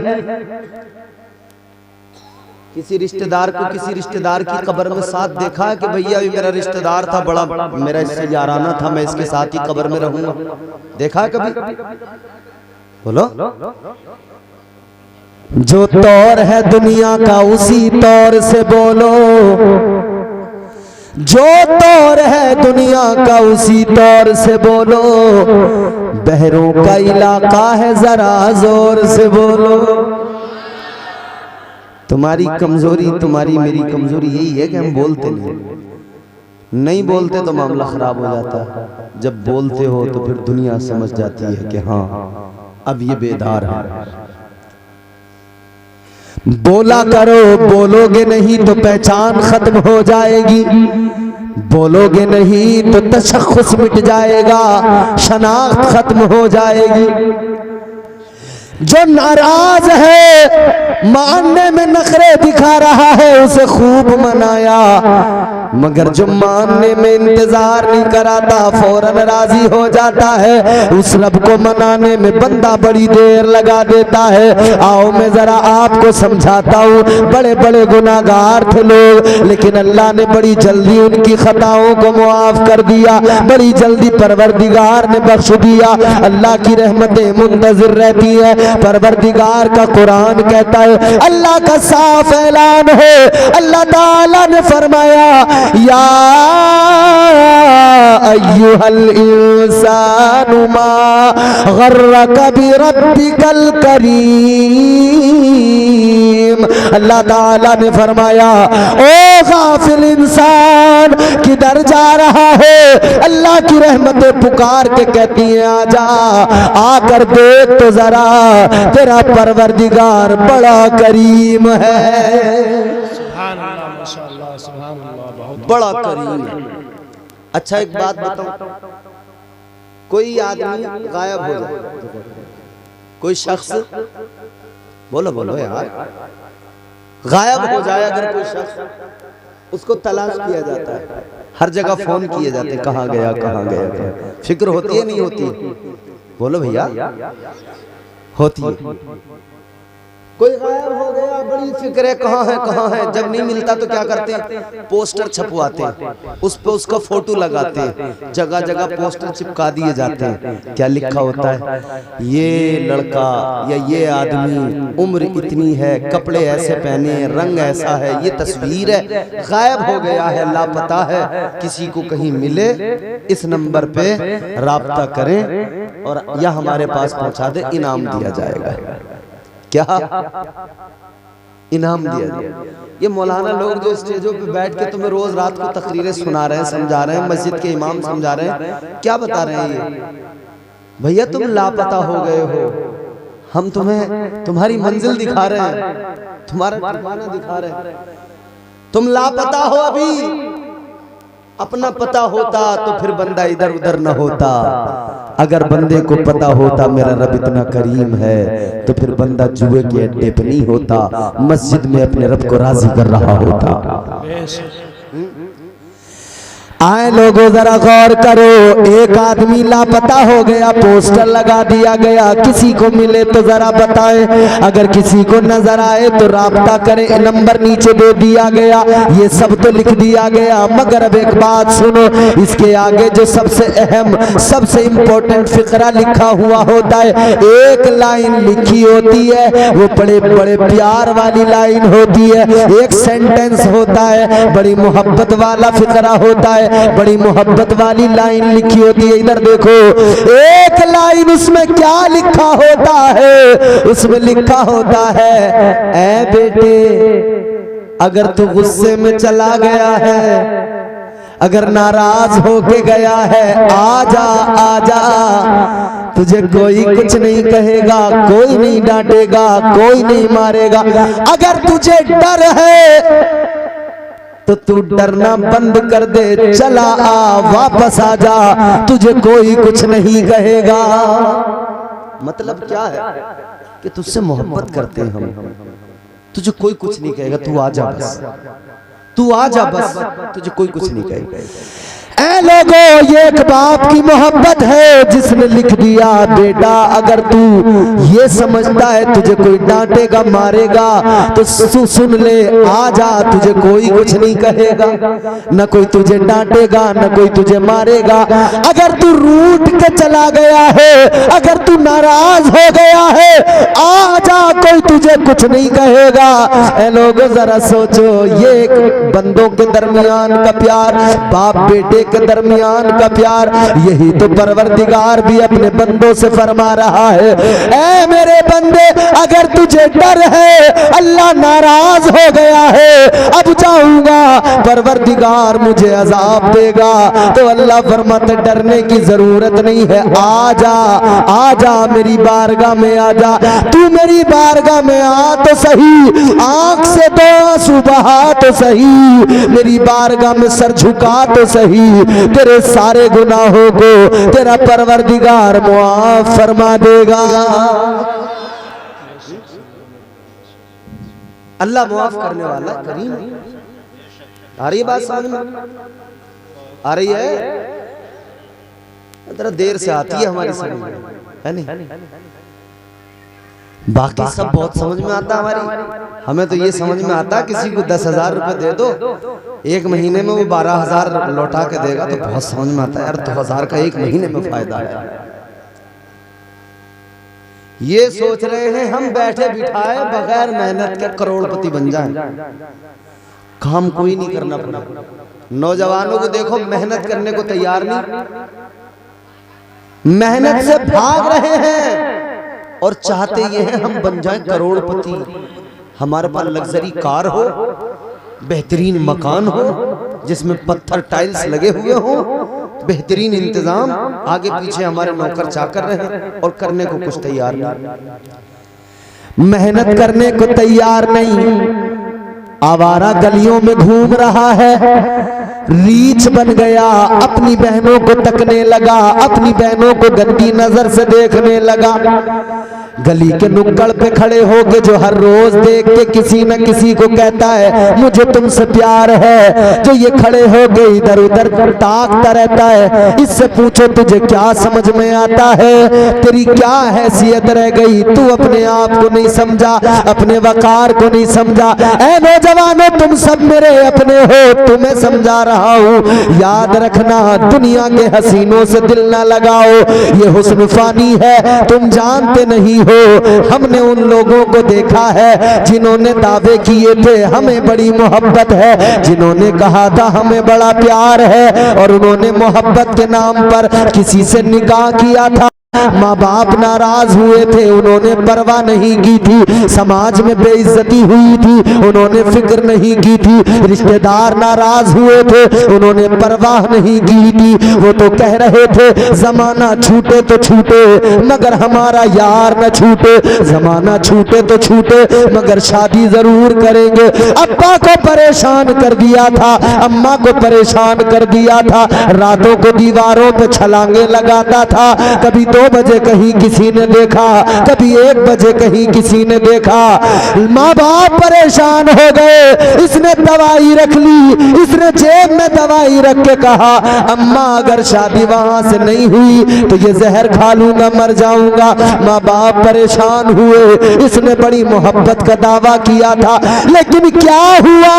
किसी रिश्तेदार को किसी रिश्तेदार की कब्र में साथ देखा है कि भैया ये मेरा रिश्तेदार था, बड़ा मेरा इससे याराना था, मैं इसके साथ ही कब्र में रहूंगा? देखा है कभी? बोलो। जो तौर है दुनिया का उसी तौर से बोलो, जो तौर है दुनिया का उसी तौर से बोलो, बहरों का इलाका है जरा जोर से बोलो। तुम्हारी कमजोरी, तुम्हारी मेरी कमजोरी यही है कि हम बोलते नहीं बोलते तो मामला खराब हो जाता है। जब बोलते हो तो फिर दुनिया समझ जाती है कि हाँ अब ये बेदार है। बोला करो, बोलोगे नहीं तो पहचान खत्म हो जाएगी, बोलोगे नहीं तो तशख़्ख़ुस मिट जाएगा, शनाख्त खत्म हो जाएगी। जो नाराज है, मानने में नखरे दिखा रहा है, उसे खूब मनाया। मगर जो मानने में इंतजार नहीं कराता, फौरन राजी हो जाता है। उस रब को मनाने में बंदा बड़ी देर लगा देता है। आओ मैं जरा आपको समझाता हूँ। बड़े बड़े गुनाहगार थे लोग, लेकिन अल्लाह ने बड़ी जल्दी उनकी खताओं को मुआफ कर दिया, बड़ी जल्दी परवरदिगार ने बख्श दिया। अल्लाह की रहमतें मुंतजिर रहती है। परवरदिगार का कुरान कहता है, अल्लाह का साफ ऐलान है। अल्लाह ताला ने फरमाया, या अय्युहल इंसानु मा गर्रक बिरब्बिकल करीम। अल्लाह ताला ने फरमाया, ओ गाफिल इंसान किधर जा रहा है? अल्लाह की रहमतें पुकार के कहती हैं, आजा, आकर देख तो जरा, तेरा परवरदिगार बड़ा करीम है। सुभान अल्लाह, माशाअल्लाह, सुभान अल्लाह, बहुत बड़ा करीम है। अच्छा एक बात बताऊं, कोई आदमी गायब हो जाए, कोई शख्स, बोलो बोलो यार, गायब हो जाए अगर कोई शख्स, उसको तलाश किया जाता है, हर जगह फोन किए जाते हैं, कहाँ गया कहाँ गया। फिक्र होती है नहीं होती? बोलो भैया, होती है। कोई गायब हो गया, बड़ी फिक्र है, कहाँ है कहाँ है। जब नहीं मिलता तो क्या करते हैं? पोस्टर छपवाते हैं, उस पे उसका फोटो लगाते हैं, जगह जगह पोस्टर चिपका दिए जाते हैं। क्या लिखा होता है? ये लड़का या ये आदमी, उम्र इतनी है, कपड़े ऐसे पहने हैं, रंग ऐसा है, ये तस्वीर है, गायब हो गया है, लापता है। किसी को कहीं मिले, इस नंबर पे राब्ता करें और या हमारे पास पहुंचा दे, इनाम दिया जाएगा। क्या इनाम दिया जाए? ये मौलाना लोग जो स्टेजों पे बैठ के तुम्हें रोज रात को तकरीरें सुना रहे हैं, समझा रहे हैं, मस्जिद के इमाम समझा रहे हैं, क्या बता रहे हैं? ये भैया तुम लापता हो गए हो, हम तुम्हें तुम्हारी मंजिल दिखा रहे हैं, तुम्हारा ठिकाना दिखा रहे हैं। तुम लापता हो, अभी अपना पता होता तो फिर बंदा इधर उधर न होता। अगर बंदे को पता होता मेरा रब इतना करीम है, तो फिर बंदा जुए के अड्डे पे नहीं होता, मस्जिद में अपने रब को राजी कर रहा होता। आए लोगों जरा गौर करो, एक आदमी लापता हो गया, पोस्टर लगा दिया गया, किसी को मिले तो जरा बताएं, अगर किसी को नजर आए तो राब्ता करें, नंबर नीचे दे दिया गया, ये सब तो लिख दिया गया। मगर अब एक बात सुनो, इसके आगे जो सबसे अहम, सबसे इंपॉर्टेंट फिक्रा लिखा हुआ होता है, एक लाइन लिखी होती है, वो बड़े बड़े प्यार वाली लाइन होती है, एक सेंटेंस होता है, बड़ी मोहब्बत वाला फिक्रा होता है, बड़ी मोहब्बत वाली लाइन लिखी होती है। इधर देखो, एक लाइन उसमें क्या लिखा होता है? उसमें लिखा होता है, ऐ बेटे अगर तू गुस्से में चला गया है, अगर नाराज होके गया है, आजा आजा, तुझे कोई कुछ नहीं कहेगा, कोई नहीं डांटेगा, कोई नहीं मारेगा। अगर तुझे डर है तो तू डरना बंद कर दे, चला आ, वापस आ जा, तुझे कोई कुछ नहीं कहेगा। मतलब क्या है कि तुझसे मोहब्बत करते हैं हम, तुझे कोई कुछ नहीं कहेगा, तू आ जा बस, तू आ जा बस, तुझे कोई कुछ नहीं कहेगा। ऐ लोगों, ये एक बाप की मोहब्बत है जिसने लिख दिया, बेटा अगर तू ये समझता है तुझे कोई डांटेगा मारेगा तो सुन ले, आजा, तुझे कोई कुछ नहीं कहेगा, न कोई तुझे डांटेगा न कोई तुझे मारेगा। अगर तू रूठ के चला गया है, अगर तू नाराज हो गया है, आजा, कोई तुझे कुछ नहीं कहेगा। ऐ लोगों जरा सोचो, ये एक बंदों के दरमियान का प्यार, बाप बेटे के दरमियान का प्यार, यही तो परवरदिगार भी अपने बंदों से फरमा रहा है। ऐ मेरे बंदे, अगर तुझे डर है, अल्लाह नाराज हो गया है, अब जाऊंगा परवरदिगार मुझे अजाब देगा, तो अल्लाह फरमाते डरने की जरूरत नहीं है, आजा आजा, मेरी बारगाह में आजा, तू मेरी बारगाह में आ तो सही, आंख से तो आंसू बहा तो सही, मेरी बारगाह में सर झुका तो सही, तेरे सारे गुनाहों को तेरा परवरदिगार मुआफ फरमा देगा। अल्लाह मुआफ करने वाला करीम। आ रही है बात समझ में? आ रही है? जरा देर से आती है हमारी समझ में, है नहीं? बाकी सब बहुत समझ में आता हमारी। हमें तो ये समझ में आता, किसी को 10,000 रुपए दे दो, एक महीने में वो 12,000 लौटा के देगा तो बहुत समझ में आता है यार, 2,000 का एक महीने में फायदा है। ये सोच रहे हैं हम बैठे बिठाए बगैर मेहनत के करोड़पति बन जाएं। काम कोई नहीं करना पड़ा। नौजवानों को देखो, मेहनत करने को तैयार नहीं, मेहनत से भाग रहे हैं और चाहते ये हैं हम बन जाएं करोड़पति। हमारे पास लग्जरी कार हो, बेहतरीन मकान हो जिसमें पत्थर टाइल्स लगे हुए हो, बेहतरीन इंतजाम, आगे पीछे हमारे नौकर चाकर रहे और करने को कुछ तैयार नहीं। मेहनत करने को तैयार नहीं, आवारा गलियों में घूम रहा है, रीछ बन गया, अपनी बहनों को तकने लगा, अपनी बहनों को गंदी नजर से देखने लगा। गली के नुक्कड़ पे खड़े होके जो हर रोज देख के किसी न किसी को कहता है मुझे तुमसे प्यार है, जो ये खड़े होके इधर उधर ताकता रहता है, इससे पूछो तुझे क्या समझ में आता है, तेरी क्या हैसियत रह गई, तू अपने आप को नहीं समझा, अपने वकार को नहीं समझा। ऐ नौजवानों, तुम सब मेरे अपने हो, तुम्हें समझा रहा हूँ, याद रखना दुनिया के हसीनों से दिल ना लगाओ, ये हुस्न फानी है, तुम जानते नहीं हो। हमने उन लोगों को देखा है जिन्होंने दावे किए थे हमें बड़ी मोहब्बत है, जिन्होंने कहा था हमें बड़ा प्यार है, और उन्होंने मोहब्बत के नाम पर किसी से निकाह किया था। माँ बाप नाराज हुए थे, उन्होंने परवाह नहीं की थी, समाज में बेइज्जती हुई थी, उन्होंने फिक्र नहीं की थी, रिश्तेदार नाराज हुए थे, उन्होंने परवाह नहीं की थी। वो तो कह रहे थे जमाना छूटे तो छूटे मगर हमारा यार न छूटे, जमाना छूटे तो छूटे मगर शादी जरूर करेंगे। अब्बा को परेशान कर दिया था, अम्मा को परेशान कर दिया था, रातों को दीवारों पे छलांगे लगाता था, कभी 2 बजे कहीं किसी ने देखा, कभी 1 बजे कहीं किसी ने देखा। माँ बाप परेशान हो गए, इसने दवाई रख ली, इसने जेब में दवाई रख के कहा अम्मा अगर शादी वहां से नहीं हुई तो ये जहर खा लूंगा, मर जाऊंगा। माँ बाप परेशान हुए, इसने बड़ी मोहब्बत का दावा किया था, लेकिन क्या हुआ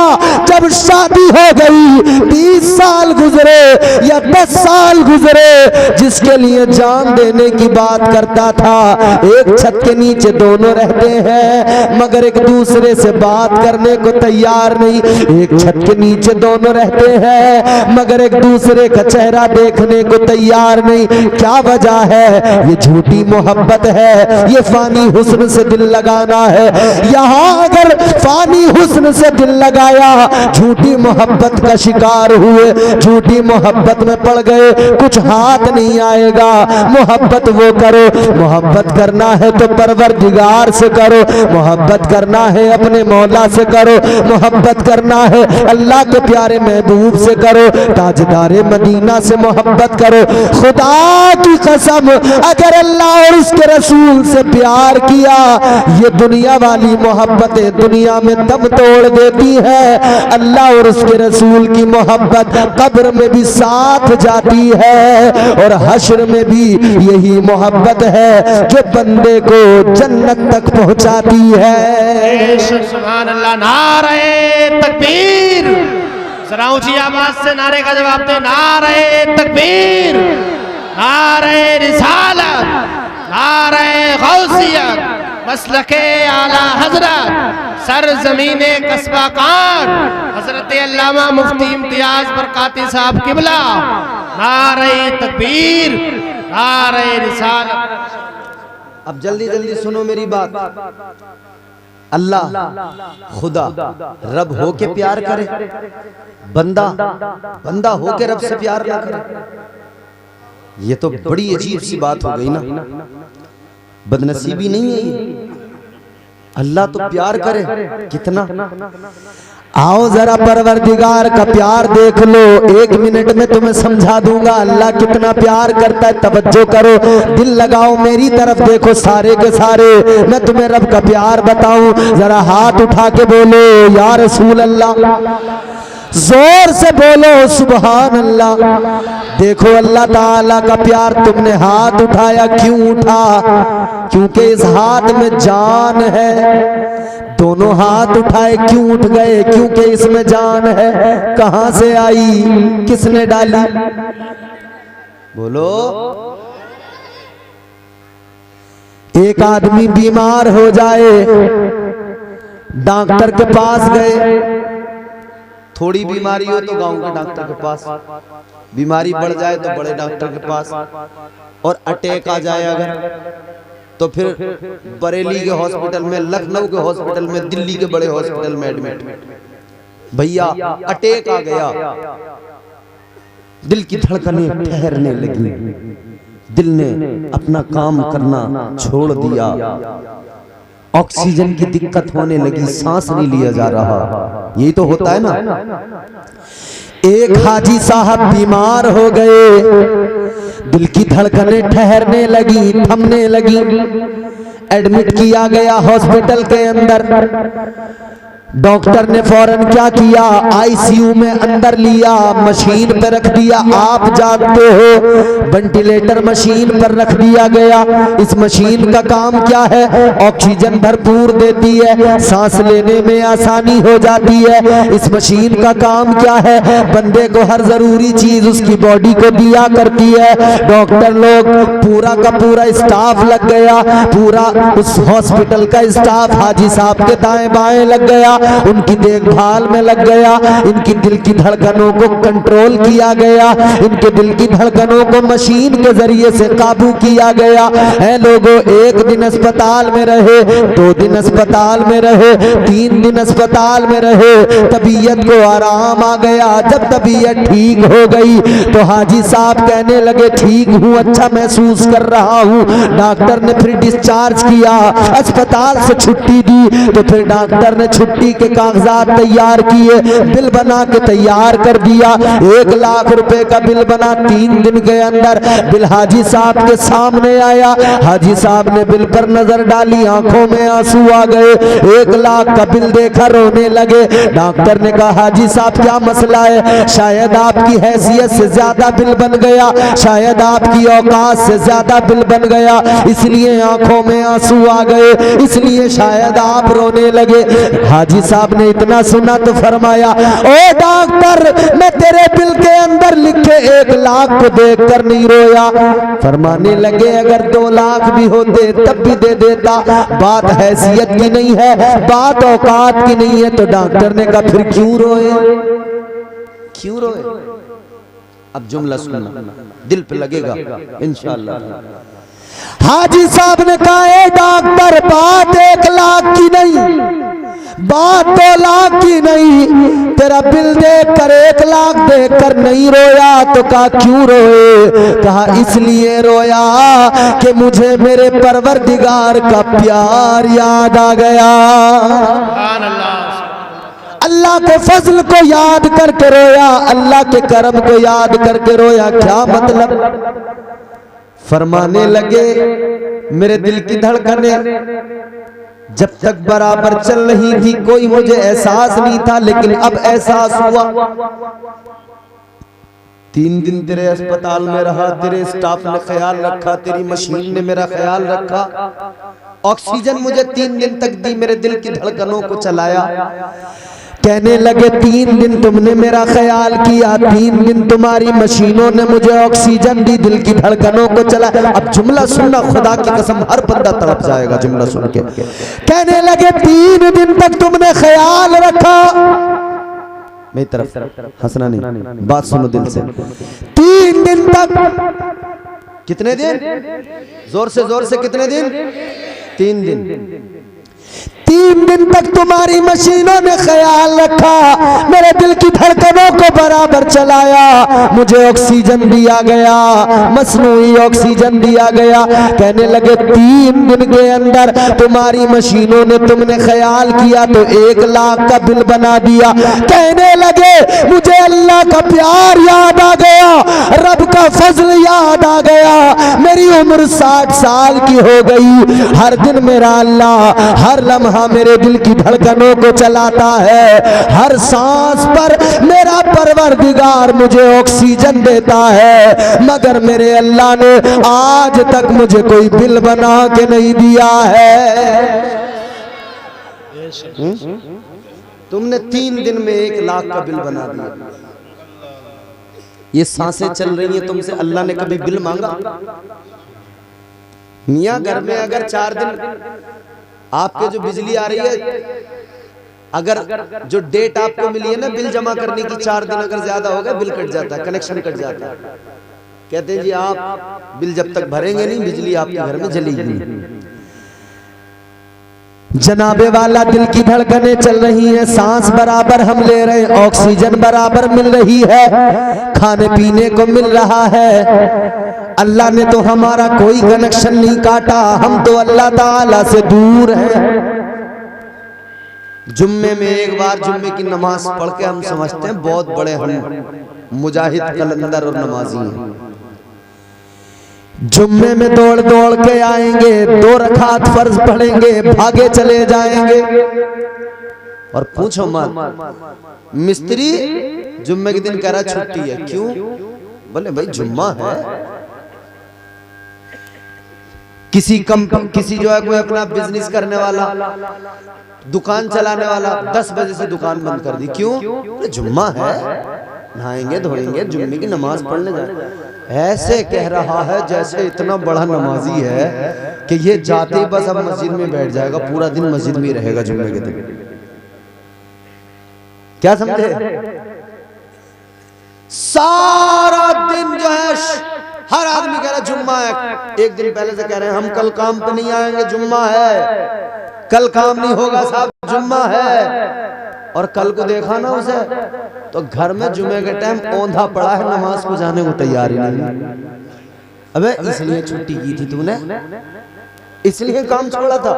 जब शादी हो गई, 20 साल गुजरे या 10 साल गुजरे, जिसके लिए जान देने की बात करता था, एक छत के नीचे दोनों रहते हैं मगर एक दूसरे से बात करने को तैयार नहीं, एक छत के नीचे दोनों रहते हैं मगर एक दूसरे का चेहरा देखने को तैयार नहीं। क्या वजह है? ये झूठी मोहब्बत है, ये फानी हुस्न से दिल लगाना है। यहाँ अगर फानी हुस्न से दिल लगाया, झूठी मोहब्बत का शिकार हुए, झूठी मोहब्बत में पड़ गए, कुछ हाथ नहीं आएगा। मोहब्बत वो करो, मोहब्बत करना है तो परवरदिगार से करो, मोहब्बत करना है अपने मौला से करो, मोहब्बत करना है अल्लाह के प्यारे महबूब से करो, ताजदारे मदीना से मोहब्बत करो। खुदा की कसम, अगर अल्लाह और उसके रसूल से प्यार किया, ये दुनिया वाली मोहब्बतें दुनिया में दम तोड़ देती है। अल्लाह और उसके रसूल की मोहब्बत कब्र में भी साथ जाती है और हश्र में भी यही मोहब्बत है जो बंदे को जन्नत तक पहुंचाती है। सुभान अल्लाह, नारे तकबीर, जरा ऊंची आवाज से नारे का जवाब दे, नारे तकबीर, नारे रिसालत, नारे गौसियत, मसलके आला हजरत, सरजमीने कस्बा कांड, हजरत अल्लामा मुफ्ती इम्तियाज बरकाती साहब किबला, नारे तकबीर, नारे रिसालत। अब जल्दी जल्दी सुनो मेरी बात। अल्लाह खुदा रब हो के प्यार करे, बंदा बंदा हो के रब से प्यार ना करे, ये तो बड़ी अजीब सी बात हो गई ना। बदनसीबी नहीं है ये, अल्लाह तो प्यार करे कितना। आओ जरा परवरदिगार का प्यार देख लो, 1 मिनट में तुम्हें समझा दूंगा अल्लाह कितना प्यार करता है। तवज्जो करो, दिल लगाओ, मेरी तरफ देखो सारे के सारे, मैं तुम्हें रब का प्यार बताऊं। जरा हाथ उठा के बोलो या रसूल अल्लाह, जोर से बोलो सुभान अल्लाह। देखो अल्लाह ताला का प्यार, तुमने हाथ उठाया, क्यों उठा? क्योंकि इस हाथ में जान है। दोनों हाथ उठाए, क्यों उठ गए? क्योंकि इसमें जान है। कहां से आई, किसने डाली? बोलो। एक आदमी बीमार हो जाए, डॉक्टर के पास गए। थोड़ी बीमारी हो तो गांव के डॉक्टर के पास, बीमारी बढ़ जाए तो बड़े डॉक्टर के पास, और अटैक आ जाए अगर तो फिर बरेली के हॉस्पिटल में, लखनऊ के हॉस्पिटल में, दिल्ली के बड़े हॉस्पिटल में एडमिट। भैया अटैक आ गया, दिल की धड़कनें ठहरने लगी, दिल ने अपना काम करना छोड़ दिया, ऑक्सीजन की दिक्कत होने लगी, सांस नहीं लिया जा रहा। यही तो होता है ना। एक हाजी साहब बीमार हो गए, दिल की धड़कनें ठहरने लगी, थमने लगी, एडमिट किया गया हॉस्पिटल के अंदर। डॉक्टर ने फौरन क्या किया, आईसीयू में अंदर लिया, मशीन पर रख दिया। आप जागते हो, वेंटिलेटर मशीन पर रख दिया गया। इस मशीन का काम क्या है? ऑक्सीजन भरपूर देती है, सांस लेने में आसानी हो जाती है। इस मशीन का काम क्या है? बंदे को हर जरूरी चीज उसकी बॉडी को दिया करती है। डॉक्टर लोग पूरा का पूरा स्टाफ लग गया, पूरा उस हॉस्पिटल का स्टाफ हाजी साहब के दाएं बाएं लग गया, उनकी देखभाल में लग गया। इनकी दिल की धड़कनों को कंट्रोल किया गया, इनके दिल की धड़कनों को मशीन के जरिए से काबू किया गया। है लोगों, 1 दिन अस्पताल में रहे, 2 दिन अस्पताल में रहे, 3 दिन अस्पताल में रहे, तबीयत को आराम आ गया। जब तबीयत ठीक हो गई तो हाजी साहब कहने लगे ठीक हूँ, अच्छा महसूस कर रहा हूँ। डॉक्टर ने फिर डिस्चार्ज किया, अस्पताल से छुट्टी दी, तो फिर डॉक्टर ने छुट्टी के कागजात तैयार किए, बिल बना के तैयार कर दिया। 1 लाख रुपए का बिल बना। 3 दिन के अंदर बिल हाजी साहब के सामने आया। हाजी साहब ने बिल पर नजर डाली, आंखों में आंसू आ गए। 1 लाख का बिल देखा, रोने लगे। डॉक्टर ने कहा हाजी साहब क्या मसला है? शायद आपकी हैसियत से ज्यादा बिल बन गया, शायद आपकी औकात से ज्यादा बिल बन गया, इसलिए आंखों में आंसू आ गए, इसलिए शायद आप रोने लगे। हाजी साहब ने इतना सुना तो फरमाया, ओ डॉक्टर, मैं तेरे बिल के अंदर लिखे 1 लाख को देखकर नहीं रोया। फरमाने लगे अगर 2 लाख भी होते तब भी दे देता। बात हैसियत की नहीं है, बात औकात की नहीं है। तो डॉक्टर ने कहा फिर क्यों रोए, क्यों रोए? अब जुमला सुनना, दिल पे लगेगा इंशाअल्लाह। हाजी साहब ने कहा ए डॉक्टर, बात 1 लाख की नहीं, बात 2 लाख की नहीं, तेरा बिल देखकर 1 लाख देखकर नहीं रोया। तो कहा क्यों रोए? कहा इसलिए रोया कि मुझे मेरे परवरदिगार का प्यार याद आ गया, अल्लाह के फजल को याद करके रोया, अल्लाह के करम को याद करके रोया। क्या मतलब? फरमाने लगे मेरे दिल की धड़कनें जब तक बराबर चल रही थी कोई मुझे एहसास नहीं था, लेकिन अब एहसास हुआ। 3 दिन तेरे अस्पताल में रहा, तेरे स्टाफ ने ख्याल रखा, तेरी मशीन ने मेरा ख्याल रखा, ऑक्सीजन मुझे 3 दिन तक दी, मेरे दिल की धड़कनों को चलाया। कहने लगे 3 दिन तुमने मेरा ख्याल किया, 3 दिन तुम्हारी मशीनों ने मुझे ऑक्सीजन दी, दिल की धड़कनों को चला। अब जुमला सुनना, खुदा की कसम हर बंदा तड़प जाएगा जुमला सुन के। कहने लगे 3 दिन तक तुमने ख्याल रखा, मेरी तरफ हंसना नहीं, बात सुनो दिल से। 3 दिन तक, कितने दिन? जोर से कितने दिन? 3 दिन। 3 दिन तक तुम्हारी मशीनों ने ख्याल रखा, मेरे दिल की धड़कनों को बराबर चलाया, मुझे ऑक्सीजन दिया गया, मसनूई ऑक्सीजन दिया गया। कहने लगे 3 दिन के अंदर तुम्हारी मशीनों ने, तुमने ख्याल किया तो 1 लाख का बिल बना दिया। कहने लगे मुझे अल्लाह का प्यार याद आ गया, रब का फजल याद आ गया, मेरी उम्र 60 साल की हो गई, हर दिन मेरा अल्लाह हर लम्हा मेरे दिल की धड़कनों को चलाता है, हर सांस पर मेरा परवरदिगार मुझे ऑक्सीजन देता है, मगर मेरे अल्लाह ने आज तक मुझे कोई बिल बना के नहीं दिया है। तुमने 3 दिन में 1 लाख का बिल बना दिया। ये सांसें चल रही हैं तुमसे, अल्लाह ने कभी बिल मांगा? मियाँ घर में अगर 4 दिन आपके जो बिजली आ रही है, अगर जो डेट आपको मिली है ना बिल जमा करने की, 4 दिन अगर ज्यादा हो गया बिल कट जाता है, कनेक्शन कट जाता है। कहते हैं जी आप बिल जब तक भरेंगे नहीं बिजली आपके घर में जलेगी नहीं। जनाबे वाला दिल की धड़कनें चल रही हैं, सांस बराबर हम ले रहे हैं, ऑक्सीजन बराबर मिल रही है, खाने पीने को मिल रहा है। अल्लाह ने तो हमारा कोई कनेक्शन नहीं काटा, हम तो अल्लाह ताला से दूर हैं। जुम्मे में एक बार जुम्मे की नमाज पढ़ के हम समझते हैं बहुत बड़े हम मुजाहिद कलंदर और नमाजी हैं। जुम्मे में दौड़ दौड़ के आएंगे, 2 रकात फर्ज पढ़ेंगे, भागे चले जाएंगे। और पूछो मत, मिस्त्री जुम्मे के दिन कह रहा छुट्टी है, क्यों? बोले भाई जुम्मा है। किसी जो है कोई अपना बिजनेस करने वाला, दुकान चलाने वाला 10 बजे से दुकान बंद कर दी, क्यों? जुम्मा है, नहाएंगे धोएंगे, जुम्मे की नमाज पढ़ने जाए। ऐसे कह रहा है जैसे इतना बड़ा नमाजी है कि ये जाते ही बस अब मस्जिद में बैठ जाएगा, पूरा दिन मस्जिद में ही रहेगा जुम्मे के दिन। क्या समझे? सारा दिन जो है हर आदमी कह रहा है जुम्मा है, एक दिन पहले से कह रहे हैं हम कल काम पे नहीं आएंगे, जुम्मा है, कल काम नहीं होगा साहब, जुम्मा है। और कल को देखा ना उसे तो घर में जुमे के टाइम औंधा पड़ा है, नमाज को जाने को तैयार ही नहीं। अबे इसलिए छुट्टी की थी तूने, इसलिए काम छोड़ा था।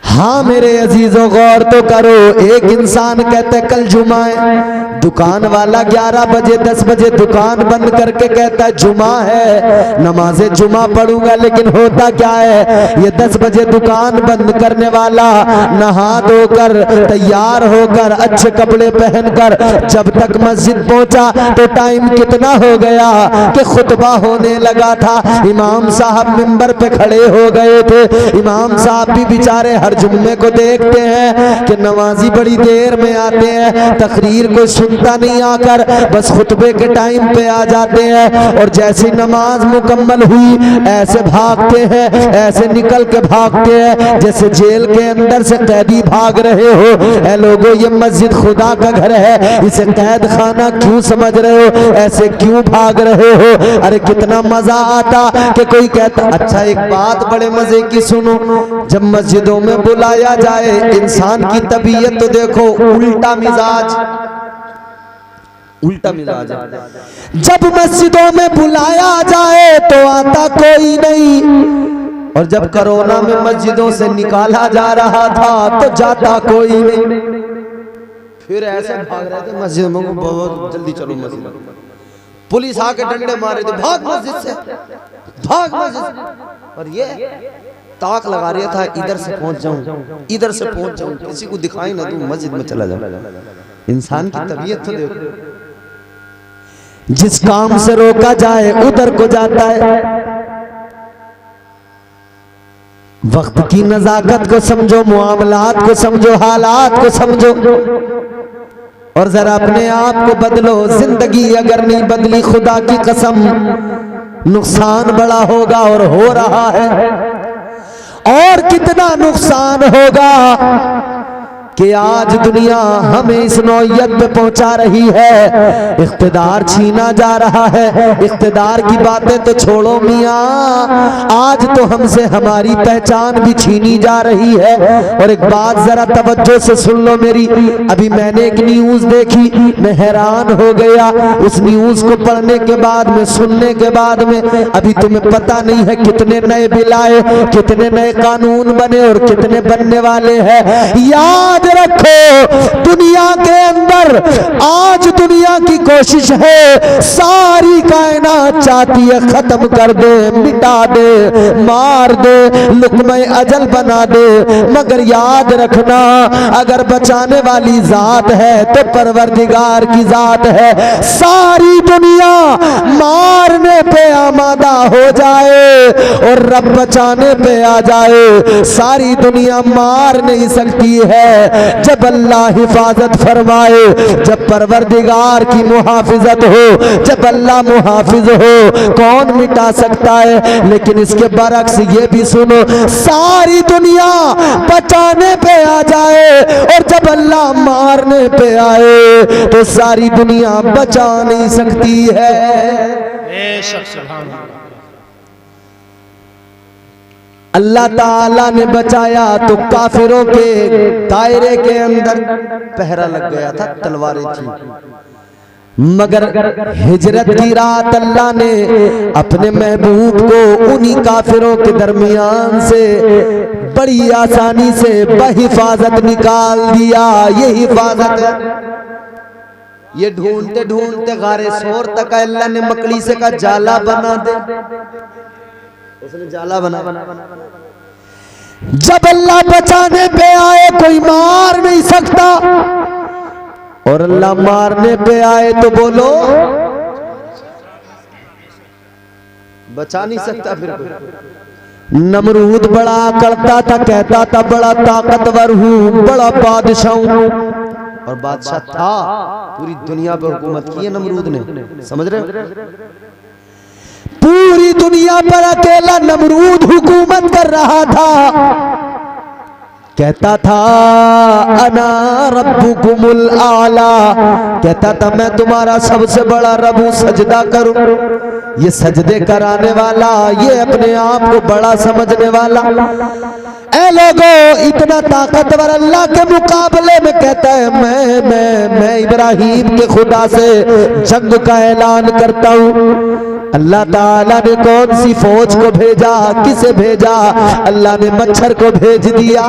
हाँ मेरे अजीजों गौर तो करो, एक इंसान कहता है कल जुमा है, दुकान वाला 11 बजे 10 बजे दुकान बंद करके कहता है जुमा है, नमाज़े जुमा पढ़ूंगा, लेकिन होता क्या है, ये 10 बजे दुकान बंद करने वाला नहा धोकर तैयार होकर अच्छे कपड़े पहनकर जब तक मस्जिद पहुंचा तो टाइम कितना हो गया कि खुतबा होने लगा था, इमाम साहब मिंबर पे खड़े हो गए थे। इमाम साहब भी बेचारे हर जुम्मे को देखते हैं कि नमाजी बड़ी देर में आते हैं, तकरीर को सुनता नहीं आकर बस खुतबे के टाइम पे आ जाते हैं, और जैसी नमाज मुकम्मल हुई ऐसे भागते हैं, ऐसे निकल के भागते हैं जैसे जेल के अंदर से कैदी भाग रहे हो। ऐ लोगों, ये मस्जिद खुदा का घर है, इसे कैद खाना क्यों समझ रहे हो, ऐसे क्यों भाग रहे हो? अरे कितना मजा आता कि कोई कहता, अच्छा एक बात बड़े मजे की सुनो, जब मस्जिदों में बुलाया जाए इंसान की तबीयत तो देखो उल्टा मिजाज है। जब मस्जिदों में बुलाया जाए तो आता कोई नहीं, और जब कोरोना में मस्जिदों से निकाला जा रहा था तो जाता कोई नहीं। फिर ऐसे भाग रहे थे मस्जिद में, बहुत जल्दी चलो मस्जिद, पुलिस आके डंडे मारे थे, भाग मस्जिद से, भाग मस्जिद से। और ये ताक लगा रहा था इधर से पहुंच जाऊं, इधर से पहुंच जाऊं, किसी को दिखाई ना दूं, मस्जिद में चला जाऊं। इंसान की तबीयत तो देखो, जिस काम से रोका जाए उधर को जाता है। वक्त की नजाकत को समझो, मुआमलात को समझो, हालात को समझो, और जरा अपने आप को बदलो। जिंदगी अगर नहीं बदली, खुदा की कसम नुकसान बड़ा होगा, और हो रहा है। और कितना नुकसान होगा कि आज दुनिया हमें इस नौयत पे पहुंचा रही है, इख्तिदार छीना जा रहा है। इख्तिदार की बातें तो छोड़ो मियां, आज तो हमसे हमारी पहचान भी छीनी जा रही है। और एक बात जरा तवज्जो से सुन लो मेरी, अभी मैंने एक न्यूज देखी, मैं हैरान हो गया। उस न्यूज को पढ़ने के बाद में, सुनने के बाद में, अभी तुम्हें पता नहीं है कितने नए बिल आए, कितने नए कानून बने और कितने बनने वाले हैं। याद रखो, दुनिया के अंदर आज दुनिया की कोशिश है, सारी कायनात चाहती है खत्म कर दे, मिटा दे, मार दे, लुक़्मे अजल बना दे। मगर याद रखना, अगर बचाने वाली जात है तो परवरदिगार की जात है। सारी दुनिया मारने पे आमादा हो जाए और रब बचाने पे आ जाए, सारी दुनिया मार नहीं सकती है। जब अल्लाह हिफाजत फरमाए, जब परवरदिगार की मुहाफिजत हो, जब अल्लाह मुहाफिज हो, कौन मिटा सकता है। लेकिन इसके बरक्स ये भी सुनो, सारी दुनिया बचाने पे आ जाए और जब अल्लाह मारने पे आए तो सारी दुनिया बचा नहीं सकती है। बेशक सुभान अल्लाह। अल्लाह ताला ने बचाया तो काफिरों के दायरे के अंदर पहरा लग गया था, तलवारें थी। मगर हिजरत की रात अल्लाह ने अपने महबूब को उन्हीं काफिरों के दरमियान से बड़ी आसानी से बहिफाजत निकाल दिया। ये हिफाजत है। ये ढूंढते ढूंढते गारे सोर तक अल्लाह ने मकड़ी से का जाला बना दे, उसने जाला बना। जब अल्लाह बचाने पे आए कोई मार नहीं सकता, और अल्लाह मारने पे आए तो बोलो बचा नहीं सकता। फिर नमरूद बड़ा करता था, कहता था बड़ा ताकतवर हूं, बड़ा बादशाह हूं, और बादशाह था, पूरी दुनिया पे हुकूमत की है नमरूद ने। समझ रहे हो? पूरी दुनिया पर अकेला नमरूद हुकूमत कर रहा था। कहता था अना रब्बुकुमुल आला, कहता था मैं तुम्हारा सबसे बड़ा रब हूं, सजदा करूं। ये सजदे कराने वाला, ये अपने आप को बड़ा समझने वाला, ऐ लोगों इतना ताकतवर अल्लाह के मुकाबले में कहता है मैं इब्राहिम के खुदा से जंग का ऐलान करता हूं। अल्लाह ताला ने कौन सी फौज को भेजा, किसे भेजा? अल्लाह ने मच्छर को भेज दिया।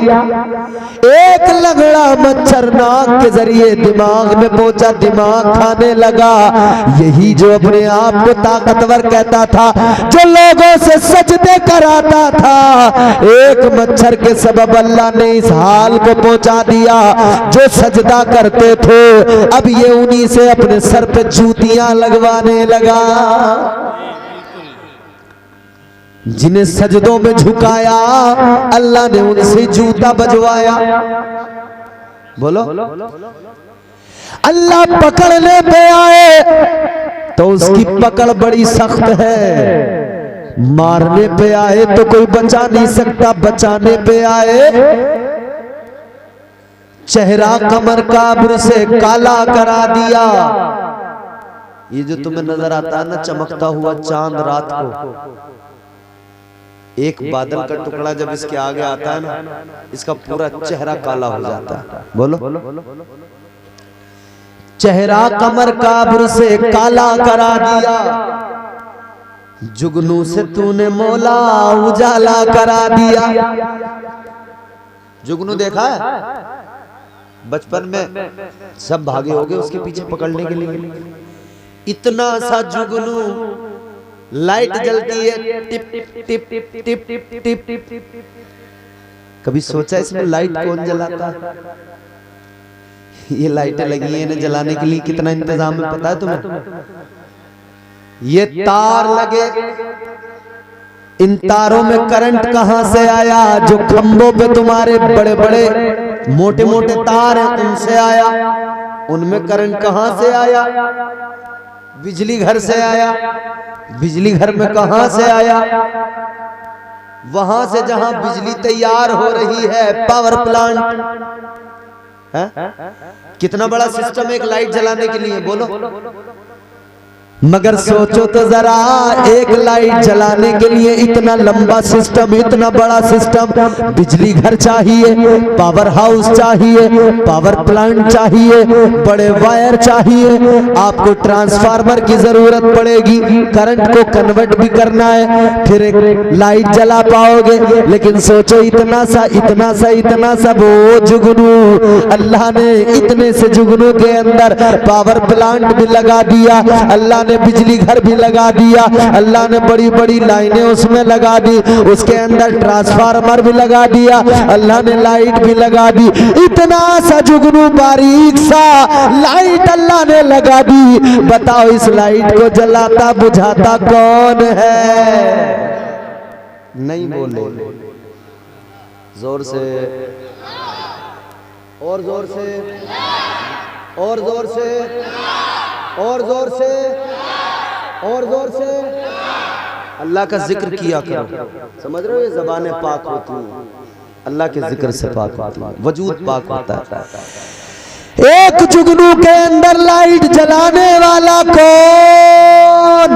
एक लंगड़ा मच्छर नाक के जरिए दिमाग में पहुंचा, दिमाग खाने लगा। यही जो अपने आप को ताकतवर कहता था, जो लोगों से सजदे कराता था, एक मच्छर के सबब अल्लाह ने इस हाल को पहुंचा दिया। जो सजदा करते थे अब ये उन्हीं से अपने सर पे जूतियां लगवाने लगा। जिन्हें सजदों में झुकाया अल्लाह ने उनसे जूता बजवाया। बोलो, अल्लाह पकड़ने पे आए तो उसकी पकड़ बड़ी सख्त है, मारने पे आए तो कोई बचा नहीं सकता, बचाने पे आए चेहरा कमर काब्र से काला करा दिया। ये जो तुम्हें नजर आता है ना चमकता हुआ चांद रात को, एक बादल का टुकड़ा जब इसके आगे आता है ना, इसका पूरा चेहरा काला हो जाता है। बोलो, चेहरा कमर काब्र से काला करा दिया। जुगनू से तूने मौला उजाला करा दिया। जुगनू देखा है? बचपन में सब भागे होगे उसके पीछे पकड़ने के लिए। इतना सा जुगनू, लाइट जलती है tip tip tip tip tip tip tip tip. कभी सोचा इसमें लाइट कौन जलाता है? ये लाइटें लगी हैं इन्हें जलाने के लिए कितना इंतजाम है पता है तुम्हें? ये तार लगे, इन तारों में करंट कहां से आया? जो खंभों पे तुम्हारे बड़े बड़े मोटे मोटे तार हैं उनसे आया। उनमें करंट कहां से आया? बिजली घर से आया। बिजली घर में कहां से आया? वहां से जहां बिजली तैयार हो रही है, पावर प्लांट। है? कितना बड़ा सिस्टम एक लाइट जलाने के लिए, बोलो। मगर सोचो तो जरा, एक लाइट जलाने के लिए इतना लंबा सिस्टम, इतना बड़ा सिस्टम। बिजली घर चाहिए, पावर हाउस चाहिए, पावर प्लांट चाहिए, बड़े वायर चाहिए, आपको ट्रांसफार्मर की जरूरत पड़ेगी, करंट को कन्वर्ट भी करना है, फिर एक लाइट जला पाओगे। लेकिन सोचो इतना सा इतना सा इतना सा, वो जुगनू, अल्लाह ने इतने से जुगनू के अंदर पावर प्लांट भी लगा दिया, अल्लाह ने बिजली घर भी लगा दिया, अल्लाह ने बड़ी बड़ी लाइनें उसमें लगा दी, उसके अंदर ट्रांसफार्मर भी लगा दिया, अल्लाह ने लाइट भी लगा दी। इतना सा जुगनू बारीक सा लाइट अल्लाह ने लगा दी। बताओ इस लाइट को जलाता बुझाता कौन है? नहीं बोले, जोर से, और जोर से, और जोर से, और जोर से, और जोर से। अल्लाह का जिक्र किया करो। समझ रहे हो, ये ज़बानें पाक होती हैं, अल्लाह के जिक्र से पाक होती है, वजूद पाक होता है। एक जुगनू के अंदर लाइट जलाने वाला कौन?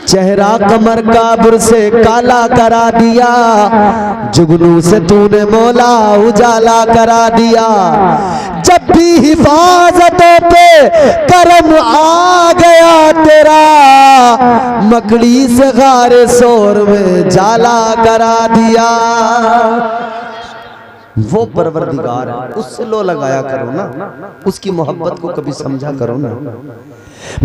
चेहरा कमर काबुर से काला करा दिया, जुगनू से तूने मौला उजाला करा दिया। जब भी हिफाजतों पे करम आ गया तेरा, मकड़ी से गारे शोर में जाला करा दिया। वो परवरदिगार है, उससे लो लगाया करो ना, उसकी मोहब्बत को कभी समझा करो ना।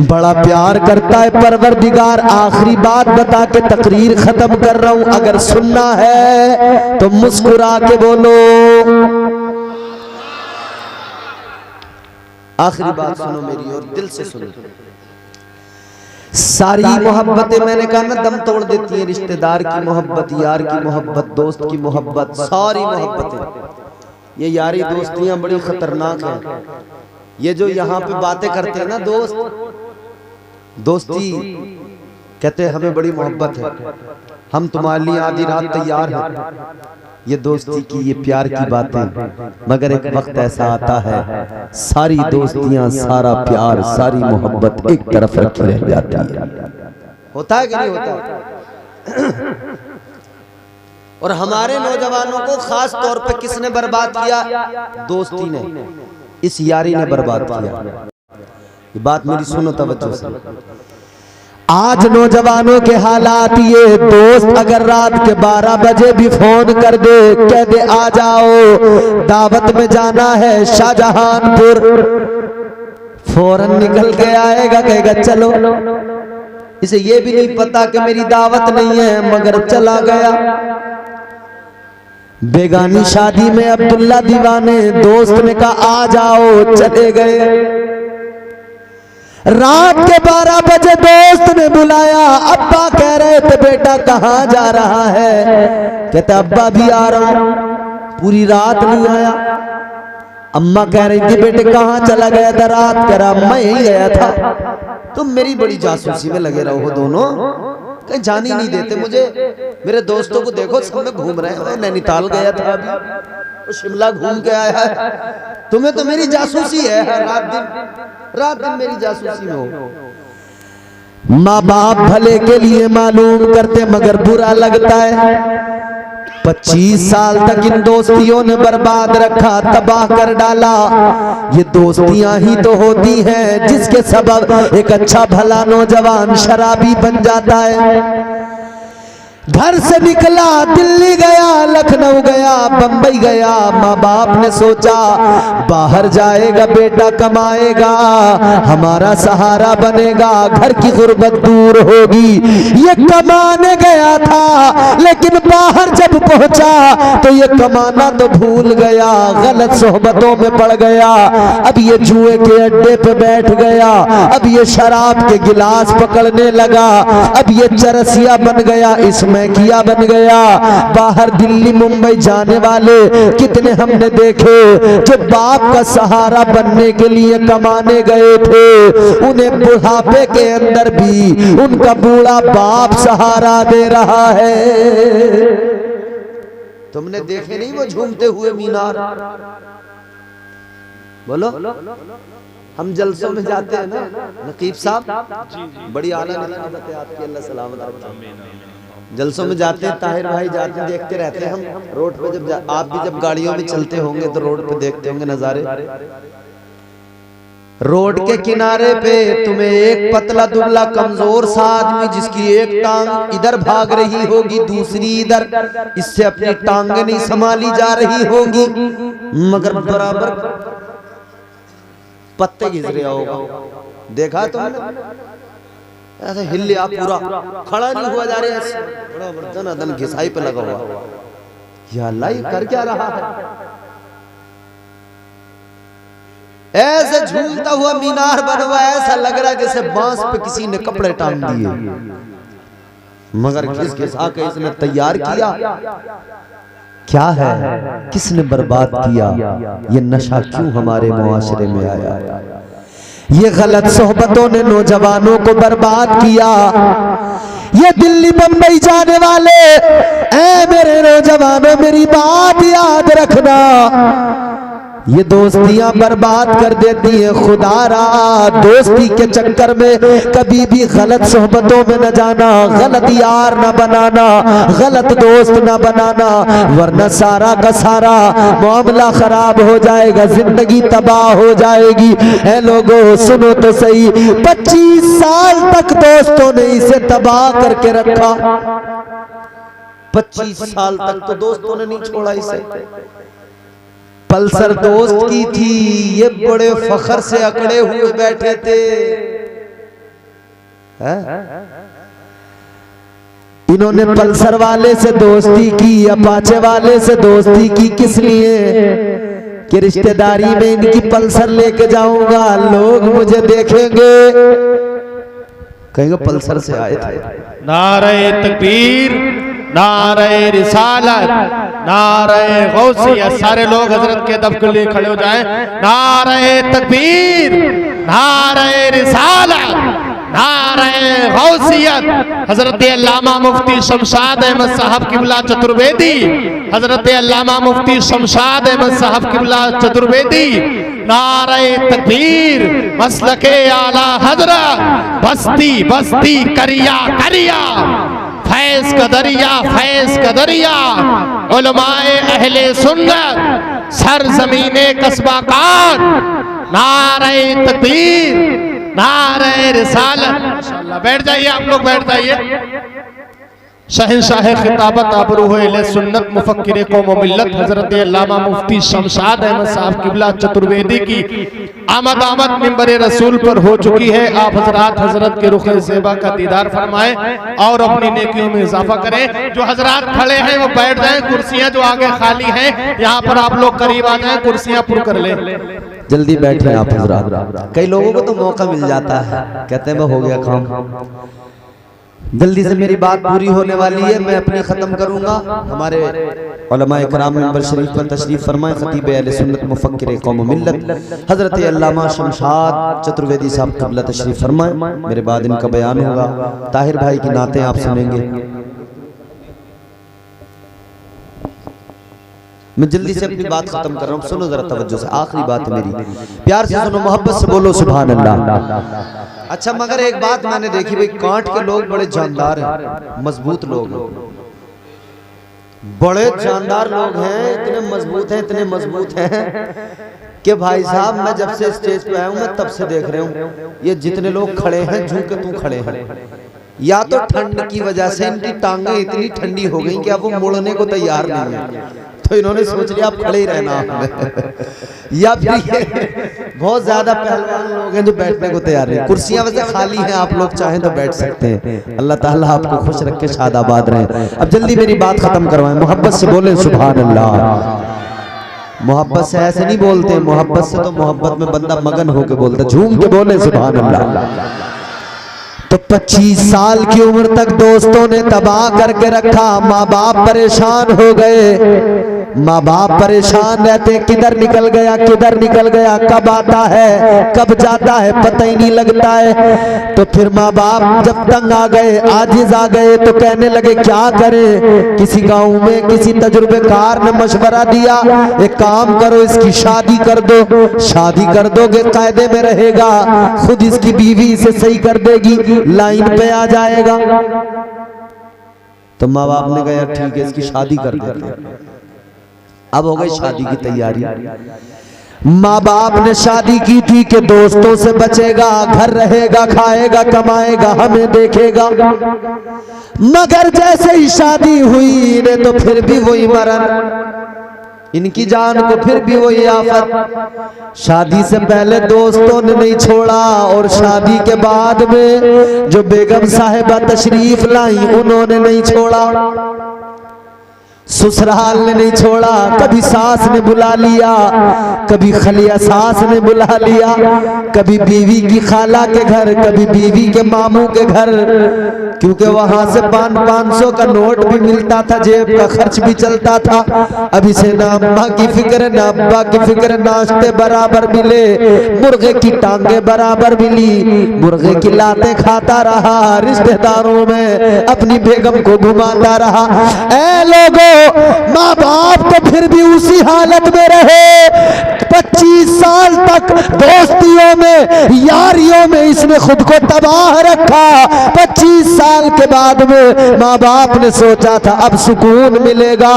बड़ा प्यार करता है परवरदिगार। आखिरी बात बता के तकरीर खत्म कर रहा हूं, अगर सुनना है तो मुस्कुरा के बोलो। आखिरी बात सुनो मेरी और दिल से सुनो। सारी मोहब्बतें मैंने कहा ना दम तोड़ देती हैं, रिश्तेदार की मोहब्बत, यार की मोहब्बत, दोस्त की मोहब्बत, सारी मोहब्बतें। ये यारी दोस्तियां बड़ी खतरनाक हैं। ये जो यहाँ पे बातें करते हैं ना दोस्ती कहते हैं हमें बड़ी मोहब्बत है, हम तुम्हारे लिए आधी रात तैयार हैं, ये दोस्ती की, ये प्यार की बातें। मगर एक वक्त ऐसा आता है सारी दोस्तियां, सारा प्यार, सारी मोहब्बत एक तरफ रखी रह जाती है। होता है कि नहीं होता? और हमारे नौजवानों को खास तौर पे किसने बर्बाद किया? दोस्ती ने, इस यारी ने बर्बाद किया। ये बात मेरी सुनो तवज्जो से। आज नौजवानों के हालात ये, दोस्त अगर रात के 12 बजे भी फोन कर दे, कह दे आ जाओ दावत में जाना है शाहजहानपुर, फौरन निकल के आएगा, कहेगा चलो। इसे ये भी नहीं पता कि मेरी दावत नहीं है, मगर चला गया। बेगानी शादी में अब्दुल्ला दीवाने, दोस्त ने कहा आ जाओ, चले गए। रात के 12 बजे दोस्त ने बुलाया, अब्बा कह रहे थे बेटा कहाँ जा रहा है? कहता अब्बा भी आ रहा हूं, पूरी रात नहीं आया। अम्मा कह रही थी बेटे कहाँ चला गया था रात? कह रहा मैं यही गया था। तुम मेरी बड़ी जासूसी में लगे रहो दोनों, कहीं जान ही नहीं देते मुझे। मेरे दोस्तों को देखो सब में घूम रहे हैं, नैनीताल गया था अभी, वो शिमला घूम के आया है। तुम्हें तो मेरी जासूसी है, रात दिन मेरी जासूसी में हो। माँ बाप भले के लिए मालूम करते मगर बुरा लगता है। 25 साल तक इन दोस्तियों ने बर्बाद रखा, तबाह कर डाला। ये दोस्तियां ही तो होती हैं जिसके सबब एक अच्छा भला नौजवान शराबी बन जाता है। घर से निकला, दिल्ली गया, लखनऊ गया, बंबई गया। माँ बाप ने सोचा बाहर जाएगा बेटा, कमाएगा, हमारा सहारा बनेगा, घर की गुर्बत दूर होगी। ये कमाने गया था, लेकिन बाहर जब पहुंचा तो ये कमाना तो भूल गया, गलत सोहबतों में पड़ गया। अब ये जुए के अड्डे पे बैठ गया, अब ये शराब के गिलास पकड़ने लगा, अब ये चरसिया बन गया, इसमें किया बन गया। बाहर दिल्ली मुंबई जाने वाले कितने हमने देखे जो बाप का सहारा बनने के लिए कमाने गए थे, उन्हें बुढ़ापे के अंदर भी उनका बूढ़ा बाप सहारा दे रहा है। तुमने देखे नहीं वो झूमते हुए मीनार? बोलो, हम जलसों में जाते हैं ना नकीब साहब, बड़ी आला नियामत है आपकी, अल्लाह सलामत रखे। जलसों में जाते हैं, ताहिर भाई जाते हैं, देखते रहते हैं हम रोड पे। जब आप भी जब गाड़ियों में चलते होंगे तो रोड पे देखते होंगे नजारे। रोड के किनारे पे तुम्हें एक पतला दुबला कमजोर सा आदमी जिसकी एक टांग इधर भाग रही होगी, दूसरी इधर, इससे अपनी टांगे नहीं संभाली जा रही होगी, मगर बराबर पत्ते घिस रहा होगा। देखा तुमने? ऐसे हिल लिया पूरा, खड़ा नहीं हुआ जा रहा है, बड़ा बर्तन अदन घिसाई पे लगा हुआ। या अल्लाह, ये कर क्या रहा है? ऐसे झूलता हुआ मीनार बना हुआ, ऐसा लग रहा है जैसे बांस पे किसी ने कपड़े टांग दिए, मगर घिस घिसा के इसने तैयार किया। क्या है, किसने बर्बाद किया? ये नशा क्यों हमारे मुआशरे में आया? ये गलत सोहबतों ने नौजवानों को बर्बाद किया। ये दिल्ली बंबई जाने वाले, ऐ मेरे नौजवानों मेरी बात याद रखना, ये दोस्तियां बर्बाद कर देती हैं। खुदारा दोस्ती के चक्कर में कभी भी गलत सोहबतों में न जाना, गलत यार न बनाना, गलत दोस्त न बनाना, वरना सारा का सारा मामला खराब हो जाएगा, जिंदगी तबाह हो जाएगी। ऐ लोगों सुनो तो सही, 25 साल तक दोस्तों ने इसे तबाह करके रखा। 25 साल तक तो दोस्तों ने नहीं छोड़ा इसे। पल्सर दोस्त की थी, ये बड़े फखर से अकड़े हुए बैठे थे। इन्होंने पल्सर वाले से दोस्ती की, अपाचे वाले से दोस्ती की, किस लिए? कि रिश्तेदारी में इनकी पल्सर लेके जाऊंगा, लोग मुझे देखेंगे, कहेंगे पल्सर से आए थे। नारे तकबीर, नारे रिसालत, नारे गौसिया, सारे लोग हजरत के दफ के लिए खड़े हो जाएं। नारे तकबीर, नारे रिसालत, नारे गौसियत। हजरत अल्लामा मुफ्ती शमशाद अहमद साहब किबला चतुर्वेदी, हजरत अल्लामा मुफ्ती शमशाद अहमद साहब किबला चतुर्वेदी। नारे तकबीर, मसलके आला हजरत, बस्ती बस्ती करिया करिया, फैज का दरिया फैज का दरिया, उलमाए अहले सुन्नत, सर जमीने कस्बा कार। नारे तकबीर, नारे रिसालत। इंशाअल्लाह बैठ जाइए, आप लोग बैठ जाइए। शहंशाह खिताबत आबरूह अहले सुन्नत मुफक्किर कौम व मिल्लत हजरत अल्लामा मुफ्ती शमशाद अहमद साहब किबला चतुर्वेदी की आमद मिंबर रसूल पर हो चुकी है। आप हजरत के रुख ज़ेबा का दीदार फरमाएं और अपनी नेकियों में इजाफा करें। जो हजरात खड़े हैं वो बैठ जाएं, कुर्सियां जो आगे खाली हैं यहाँ पर आप लोग करीब आ जाएं, कुर्सियां पुर कर लें। जल्दी बैठे आप हजरात। कई लोगों को तो मौका मिल जाता है, कहते हैं मैं हो गया काम। जल्दी से मेरी बात पूरी होने वाली है, मैं अपनी खत्म करूंगा। हमारे उलमाए किराम मिंबर शरीफ पर तशरीफ फरमाए, खतीब अहले सुन्नत मुफक्किर कौम मिल्लत हजरत अल्लामा शमशाद चतुर्वेदी साहब क़िबला तशरीफ फरमाए। मेरे बाद इनका बयान होगा, ताहिर भाई की नातें आप सुनेंगे। मैं जल्दी से अपनी बात खत्म कर रहा हूँ, सुनो जरा तवज्जो से, आखिरी बात है मेरी, प्यार से सुनो, मोहब्बत से बोलो सुभान अल्लाह। अच्छा मगर एक बात मैंने देखी भाई, कांट के लोग बड़े जानदार हैं, मजबूत लोग, बड़े जानदार लोग हैं, इतने मजबूत हैं, इतने मजबूत हैं कि भाई साहब मैं जब से स्टेज पे आया हूँ मैं तब से देख रहा हूँ ये जितने लोग खड़े हैं झुके तू खड़े हैं। या तो ठंड की वजह से इनकी टांगें इतनी ठंडी हो गई कि अब वो मुड़ने को तैयार नहीं है, तो इन्होंने सोच लिया आप खड़े ही रहना या फिर बहुत ज्यादा पहलवान लोग हैं जो बैठने को तैयार नहीं। कुर्सियां वैसे खाली हैं, आप लोग चाहें तो बैठ सकते हैं। अल्लाह ताला आपको खुश रखे, शादाबाद रहे। अब जल्दी मेरी बात खत्म करवाएं, मोहब्बत से बोले सुभान अल्लाह। मोहब्बत से ऐसे नहीं बोलते, मोहब्बत से तो मोहब्बत में बंदा मगन होके बोलता, झूम के बोले सुभान अल्लाह। तो 25 साल की उम्र तक दोस्तों ने तबाह करके रखा, माँ बाप परेशान हो गए, माँ बाप परेशान रहते, किधर निकल गया किधर निकल गया, कब आता है कब जाता है पता ही नहीं लगता है। तो फिर माँ बाप जब तंग आ गए, आजिज आ गए, तो कहने लगे क्या करें। किसी गांव में किसी तजुर्बेकार ने मशवरा दिया, एक काम करो इसकी शादी कर दो, शादी कर दोगे कायदे में रहेगा, खुद इसकी बीवी इसे सही कर देगी, लाइन पे आ जाएगा। तो माँ बाप ने कहा यार ठीक है इसकी शादी कर देते हैं। अब हो गई शादी की तैयारी। माँ बाप ने शादी की थी कि दोस्तों से बचेगा, घर रहेगा, खाएगा, कमाएगा, हमें देखेगा। मगर जैसे ही शादी हुई ने तो फिर भी वही मरण, इनकी जान को फिर भी वही आफत। शादी से पहले दोस्तों ने नहीं छोड़ा और शादी के बाद में जो बेगम साहिबा तशरीफ लाई उन्होंने नहीं छोड़ा, ससुराल ने नहीं छोड़ा। कभी सास ने बुला लिया, कभी खलिया सास ने बुला लिया, कभी बीवी की खाला के घर, कभी बीवी के मामू के घर, क्योंकि वहां से 500 का नोट भी मिलता था, जेब का खर्च भी चलता था। अब इसे ना अम्मा की फिक्र ना अब्बा की फिक्र, नाश्ते बराबर मिले, मुर्गे की टांगे बराबर मिली, मुर्गे की लातें खाता रहा, रिश्तेदारों में अपनी बेगम को घुमाता रहा। ऐ लोगों, माँ बाप तो फिर भी उसी हालत में रहे। 25 साल तक दोस्तियों में, यारियों में इसने खुद को तबाह रखा। 25 साल के बाद में माँ बाप ने सोचा था अब सुकून मिलेगा,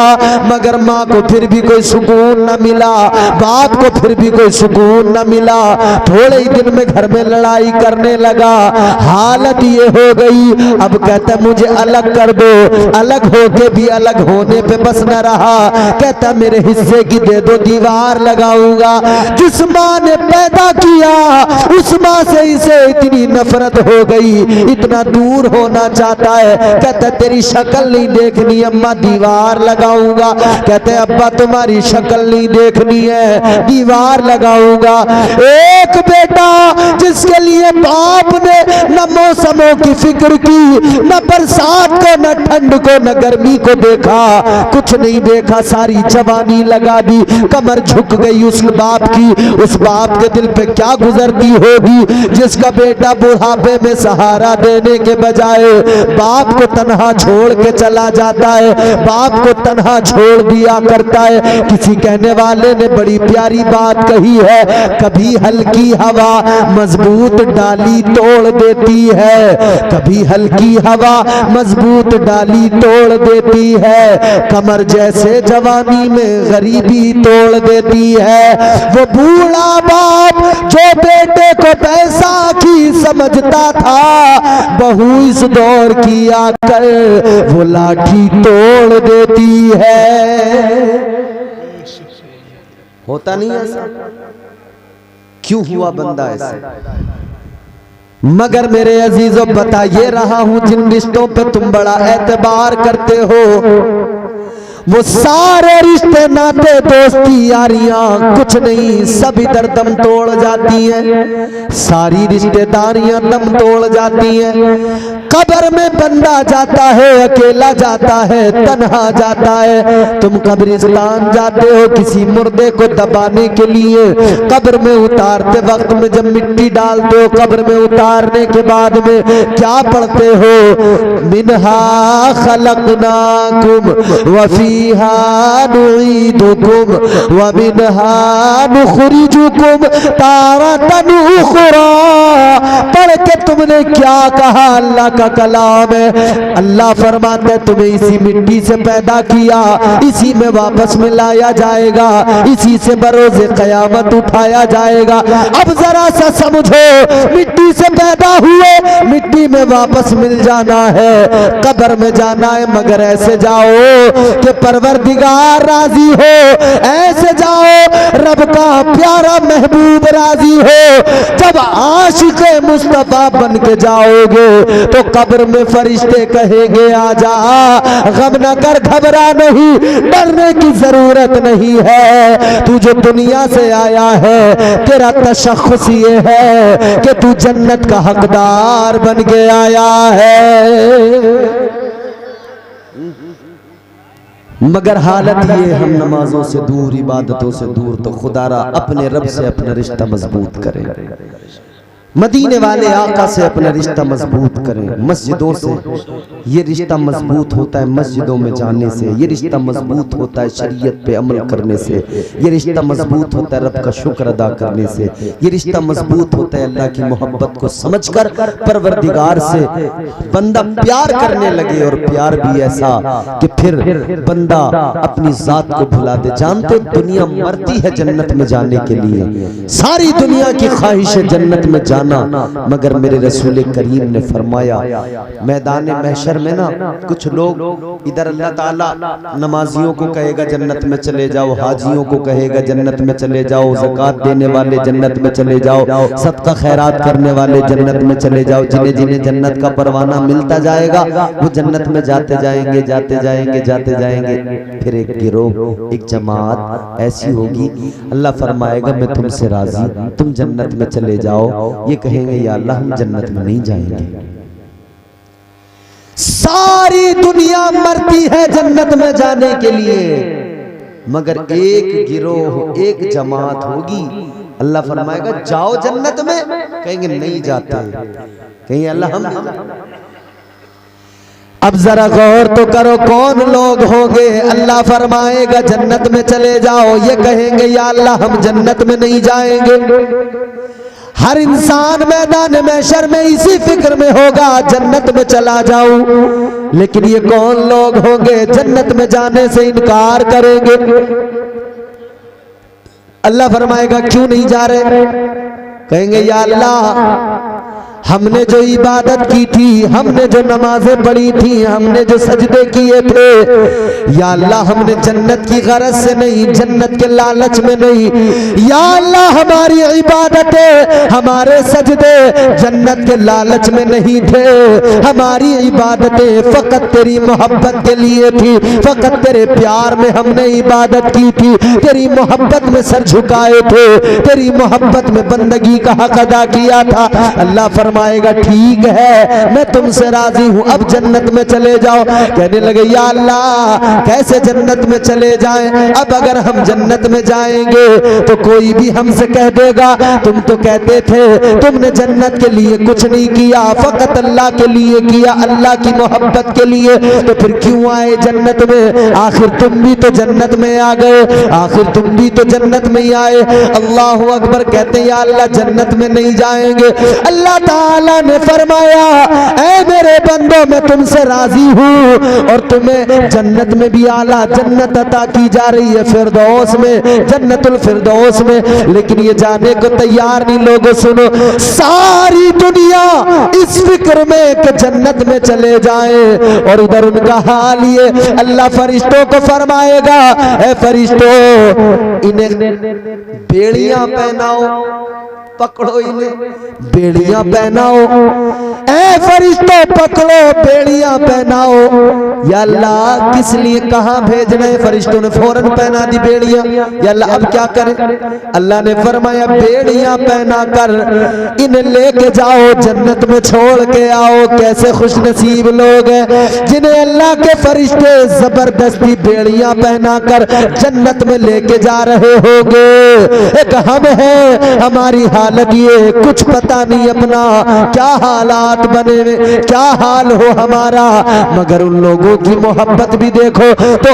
मगर माँ को फिर भी कोई सुकून न मिला, बाप को फिर भी कोई सुकून न मिला। थोड़े ही दिन में घर में लड़ाई करने लगा। हालत ये हो गई, अब कहता मुझे अलग कर दो, अलग होके भी अलग होने पे बस न रहा। कहता मेरे हिस्से की दे दो, दीवार लगाऊंगा। जिस माँ ने पैदा किया उस माँ से इसे इतनी नफरत हो गई, इतना दूर होना चाहता है। कहता तेरी शक्ल नहीं देखनी अम्मा, दीवार लगाऊंगा। कहते अब्बा तुम्हारी शक्ल नहीं देखनी है, दीवार लगाऊंगा। एक बेटा जिसके लिए बाप ने न मौसमों की फिक्र की, न बरसात को, न ठंड को, न गर्मी को देखा, कुछ नहीं देखा, सारी जवानी लगा दी, कमर झुक गई उस बाप की। उस बाप के दिल पे क्या गुजरती होगी जिसका बेटा बुढ़ापे में सहारा देने के बजाय बाप को तन्हा छोड़ के चला जाता है, बाप को तन्हा छोड़ दिया करता है। किसी कहने वाले ने बड़ी प्यारी बात कही है, कभी हल्की हवा मजबूत डाली तोड़ देती है, कभी हल्की हवा मजबूत डाली तोड़ देती है, कमर जैसे जवानी में गरीबी तोड़ देती है। वो बूढ़ा बाप जो बेटे को पैसा की समझता था, बहू इस दौर की आकर वो लाठी तोड़ देती है। होता नहीं ऐसा? क्यों हुआ बंदा ऐसा? मगर मेरे अजीजों बता ये रहा हूं, जिन रिश्तों पे तुम बड़ा एतबार करते हो वो सारे रिश्ते नाते दोस्ती यारियां कुछ नहीं, सब इधर दम तोड़ जाती हैं। सारी रिश्तेदारियां दम तोड़ जाती हैं। कब्र में बंदा जाता है, अकेला जाता है, तन्हा जाता है। तुम कब्रिस्तान जाते हो किसी मुर्दे को दबाने के लिए, कब्र में उतारते वक्त में जब मिट्टी डालते हो, कब्र में उतारने के बाद में क्या पढ़ते हो? मिन्हा खलकनाकुम वफीहा नुईदुकुम व मिन्हा नुखरिजुकुम तारतन उखरा। पढ़ के तुमने क्या कहा? अल्लाह का कलाम है। अल्लाह फरमाते तुम्हें इसी मिट्टी से पैदा किया, इसी में वापस में लाया जाएगा, इसी से बरोज़े क़यामत उठाया जाएगा। अब जरा सा समझो, मिट्टी से पैदा हुए, मिट्टी में वापस मिल जाना है, कब्र में जाना है, मगर ऐसे जाओ कि परवरदिगार राजी हो, ऐसे जाओ रब का प्यारा महबूब राजी हो। जब आशिक़ मुस्तफा बन के जाओगे तो कब्र में फरिश्ते कहेंगे आजा, गम न कर, घबरा नहीं, डरने की जरूरत नहीं है। तू जो दुनिया से आया है तेरा तशख़्ख़ुस ये है कि तू जन्नत का हकदार बन के आया है। मगर हालत ये हम नमाजों से दूर, इबादतों से दूर, तो खुदारा अपने रब से अपना रिश्ता मजबूत करें, मदीने वाले आका से अपना रिश्ता मजबूत करें। मस्जिदों से ये रिश्ता मजबूत होता है, मस्जिदों में जाने से ये रिश्ता मजबूत होता है, शरीयत पे अमल करने से ये रिश्ता मजबूत होता है, रब का शुक्र अदा करने से ये रिश्ता मजबूत होता है। अल्लाह की मोहब्बत को समझकर परवरदिगार से बंदा प्यार करने लगे, और प्यार भी ऐसा कि फिर बंदा अपनी जात को भुला दे। जानते दुनिया मरती है जन्नत में जाने के लिए, सारी दुनिया की ख्वाहिश है जन्नत में जाना, मगर मेरे रसूल करीम ने फरमाया मैदान महशर में ना कुछ लोग इधर अल्लाह ताला नमाजियों को कहेगा जन्नत में चले जाओ, हाजियों को कहेगा जन्नत में चले जाओ, ज़कात देने वाले जन्नत में चले जाओ, सदका खैरात करने वाले जन्नत में चले जाओ। जिन्हें जिन्हें जन्नत का परवाना मिलता जाएगा वो जन्नत में जाते जाएंगे, जाते जाएंगे, जाते जाएंगे। फिर एक गिरोह, एक जमात ऐसी होगी, अल्लाह फरमाएगा मैं तुमसे राजी, तुम जन्नत में चले जाओ। ये कहेंगे या अल्लाह हम जन्नत में नहीं जाएंगे। सारी दुनिया मरती है जन्नत में जाने के लिए, मगर एक गिरोह, एक जमात होगी, अल्लाह फरमाएगा जाओ जन्नत में, कहेंगे नहीं जाते, कहेंगे अल्लाह हम। अब जरा गौर तो करो कौन लोग होंगे, अल्लाह फरमाएगा जन्नत में चले जाओ, ये कहेंगे या अल्लाह हम जन्नत में नहीं जाएंगे। हर इंसान मैदान महशर में इसी फिक्र में होगा जन्नत में चला जाऊं, लेकिन ये कौन लोग होंगे जन्नत में जाने से इनकार करेंगे। अल्लाह फरमाएगा क्यों नहीं जा रहे, कहेंगे या अल्लाह हमने जो इबादत की थी, हमने जो नमाजें पढ़ी थी, हमने जो सजदे किए थे, या अल्लाह हमने जन्नत की गरज से नहीं, जन्नत के लालच में नहीं, या अल्लाह हमारी इबादतें, हमारे सजदे जन्नत के लालच में नहीं थे, हमारी इबादतें फकत तेरी मोहब्बत के लिए थी, फकत तेरे प्यार में हमने इबादत की थी, तेरी मोहब्बत में सर झुकाए थे, तेरी मोहब्बत में बंदगी का हक अदा किया था। अल्लाह फरमाएगा ठीक है मैं तुमसे राजी हूं, अब जन्नत में चले जाओ। कहने लगे या अल्लाह कैसे जन्नत में चले जाएं, अब अगर हम जन्नत में जाएंगे तो कोई भी हमसे कह देगा तुम तो कहते थे तुमने जन्नत के लिए कुछ नहीं किया, फकत अल्लाह के लिए किया, अल्लाह की मोहब्बत के लिए, तो फिर क्यों आए जन्नत में, आखिर तुम भी तो जन्नत में आ गए, आखिर तुम भी तो जन्नत में ही आए। अल्लाह अकबर कहते हैं या अल्लाह जन्नत में नहीं जाएंगे। अल्लाह ताला ने फरमाया ऐ मेरे बंदो मैं तुमसे राजी हूँ और तुम्हें जन्नत में भी आला जन्नत अता की जा रही है, फिरदौस में, जन्नतुल फिरदौस में, लेकिन ये जाने को तैयार नहीं। लोगों सुनो, सारी दुनिया इस फिक्र में कि जन्नत में चले जाएं, और इधर उनका हाल ये अल्लाह फरिश्तों को फरमाएगा ऐ फरिश्तों इन्हें बेड़ियां पहनाओ, पकड़ो इन्हें बेड़ियां पहनाओ, ऐ फरिश्तों पकड़ो बेड़ियां पहनाओ। या अल्लाह किस लिए कहां भेजना है, फरिश्तों ने फौरन पहना दी बेड़ियां। या अल्लाह अब क्या करें, अल्लाह ने फरमाया बेड़ियां पहना कर इन्हें लेके जाओ जन्नत में छोड़ के आओ। कैसे खुशनसीब लोग हैं जिन्हें अल्लाह के फरिश्ते जबरदस्ती बेड़ियां पहना कर जन्नत में लेके जा रहे होंगे। एक हम है, हमारी हालत ये कुछ पता नहीं अपना क्या हालात बने, क्या हाल हो हमारा, मगर उन लोगों की मोहब्बत भी देखो। तो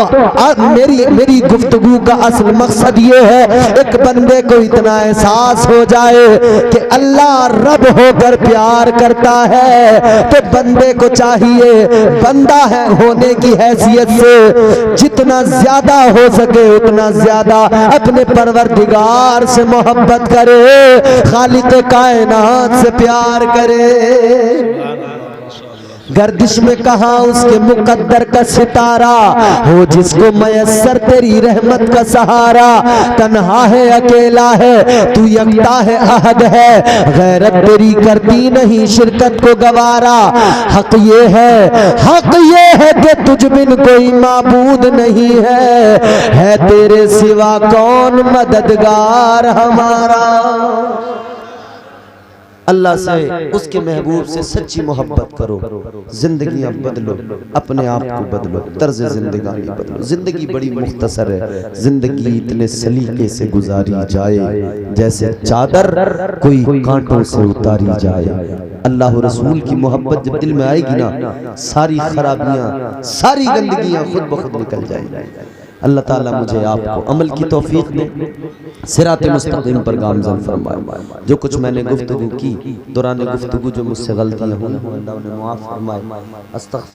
मेरी गुफ्तगू का असल मकसद ये है एक बंदे को इतना एहसास हो जाए कि अल्लाह रब होकर प्यार करता है, तो बंदे को चाहिए बंदा है होने की हैसियत से जितना ज्यादा हो सके उतना ज्यादा अपने परवरदिगार से मोहब्बत करे, खालिक कायनात से प्यार करे। गर्दिश में कहा उसके मुकद्दर का सितारा हो जिसको मयस्सर तेरी रहमत का सहारा। तन्हा है अकेला है तू यकता है अहद है, गैरत तेरी करती नहीं शिरकत को गवारा। हक ये है कि तुझ बिन कोई माबूद नहीं है तेरे सिवा कौन मददगार हमारा। अल्लाह से, उसके महबूब से सच्ची मोहब्बत करो, जिंदगियां बदलो, अपने आप को बदलो, तर्ज जिंदगानी बदलो। जिंदगी बड़ी मुख्तसर है, जिंदगी इतने सलीके से गुजारी जाए जैसे चादर कोई कांटों से उतारी जाए। अल्लाह रसूल की मोहब्बत जब दिल में आएगी ना, सारी खराबियां, सारी गंदगियां खुद ब खुद निकल जाएंगी। अल्लाह ताला मुझे आपको अमल की तौफीक दे, सिराते मुस्तकीम पर गामज़न फरमाए। जो कुछ मैंने गुफ्तगू की, दौरान गुफ्तगू जो मुझसे गलतियां हुई, अल्लाह उन्हें माफ़ फरमाए।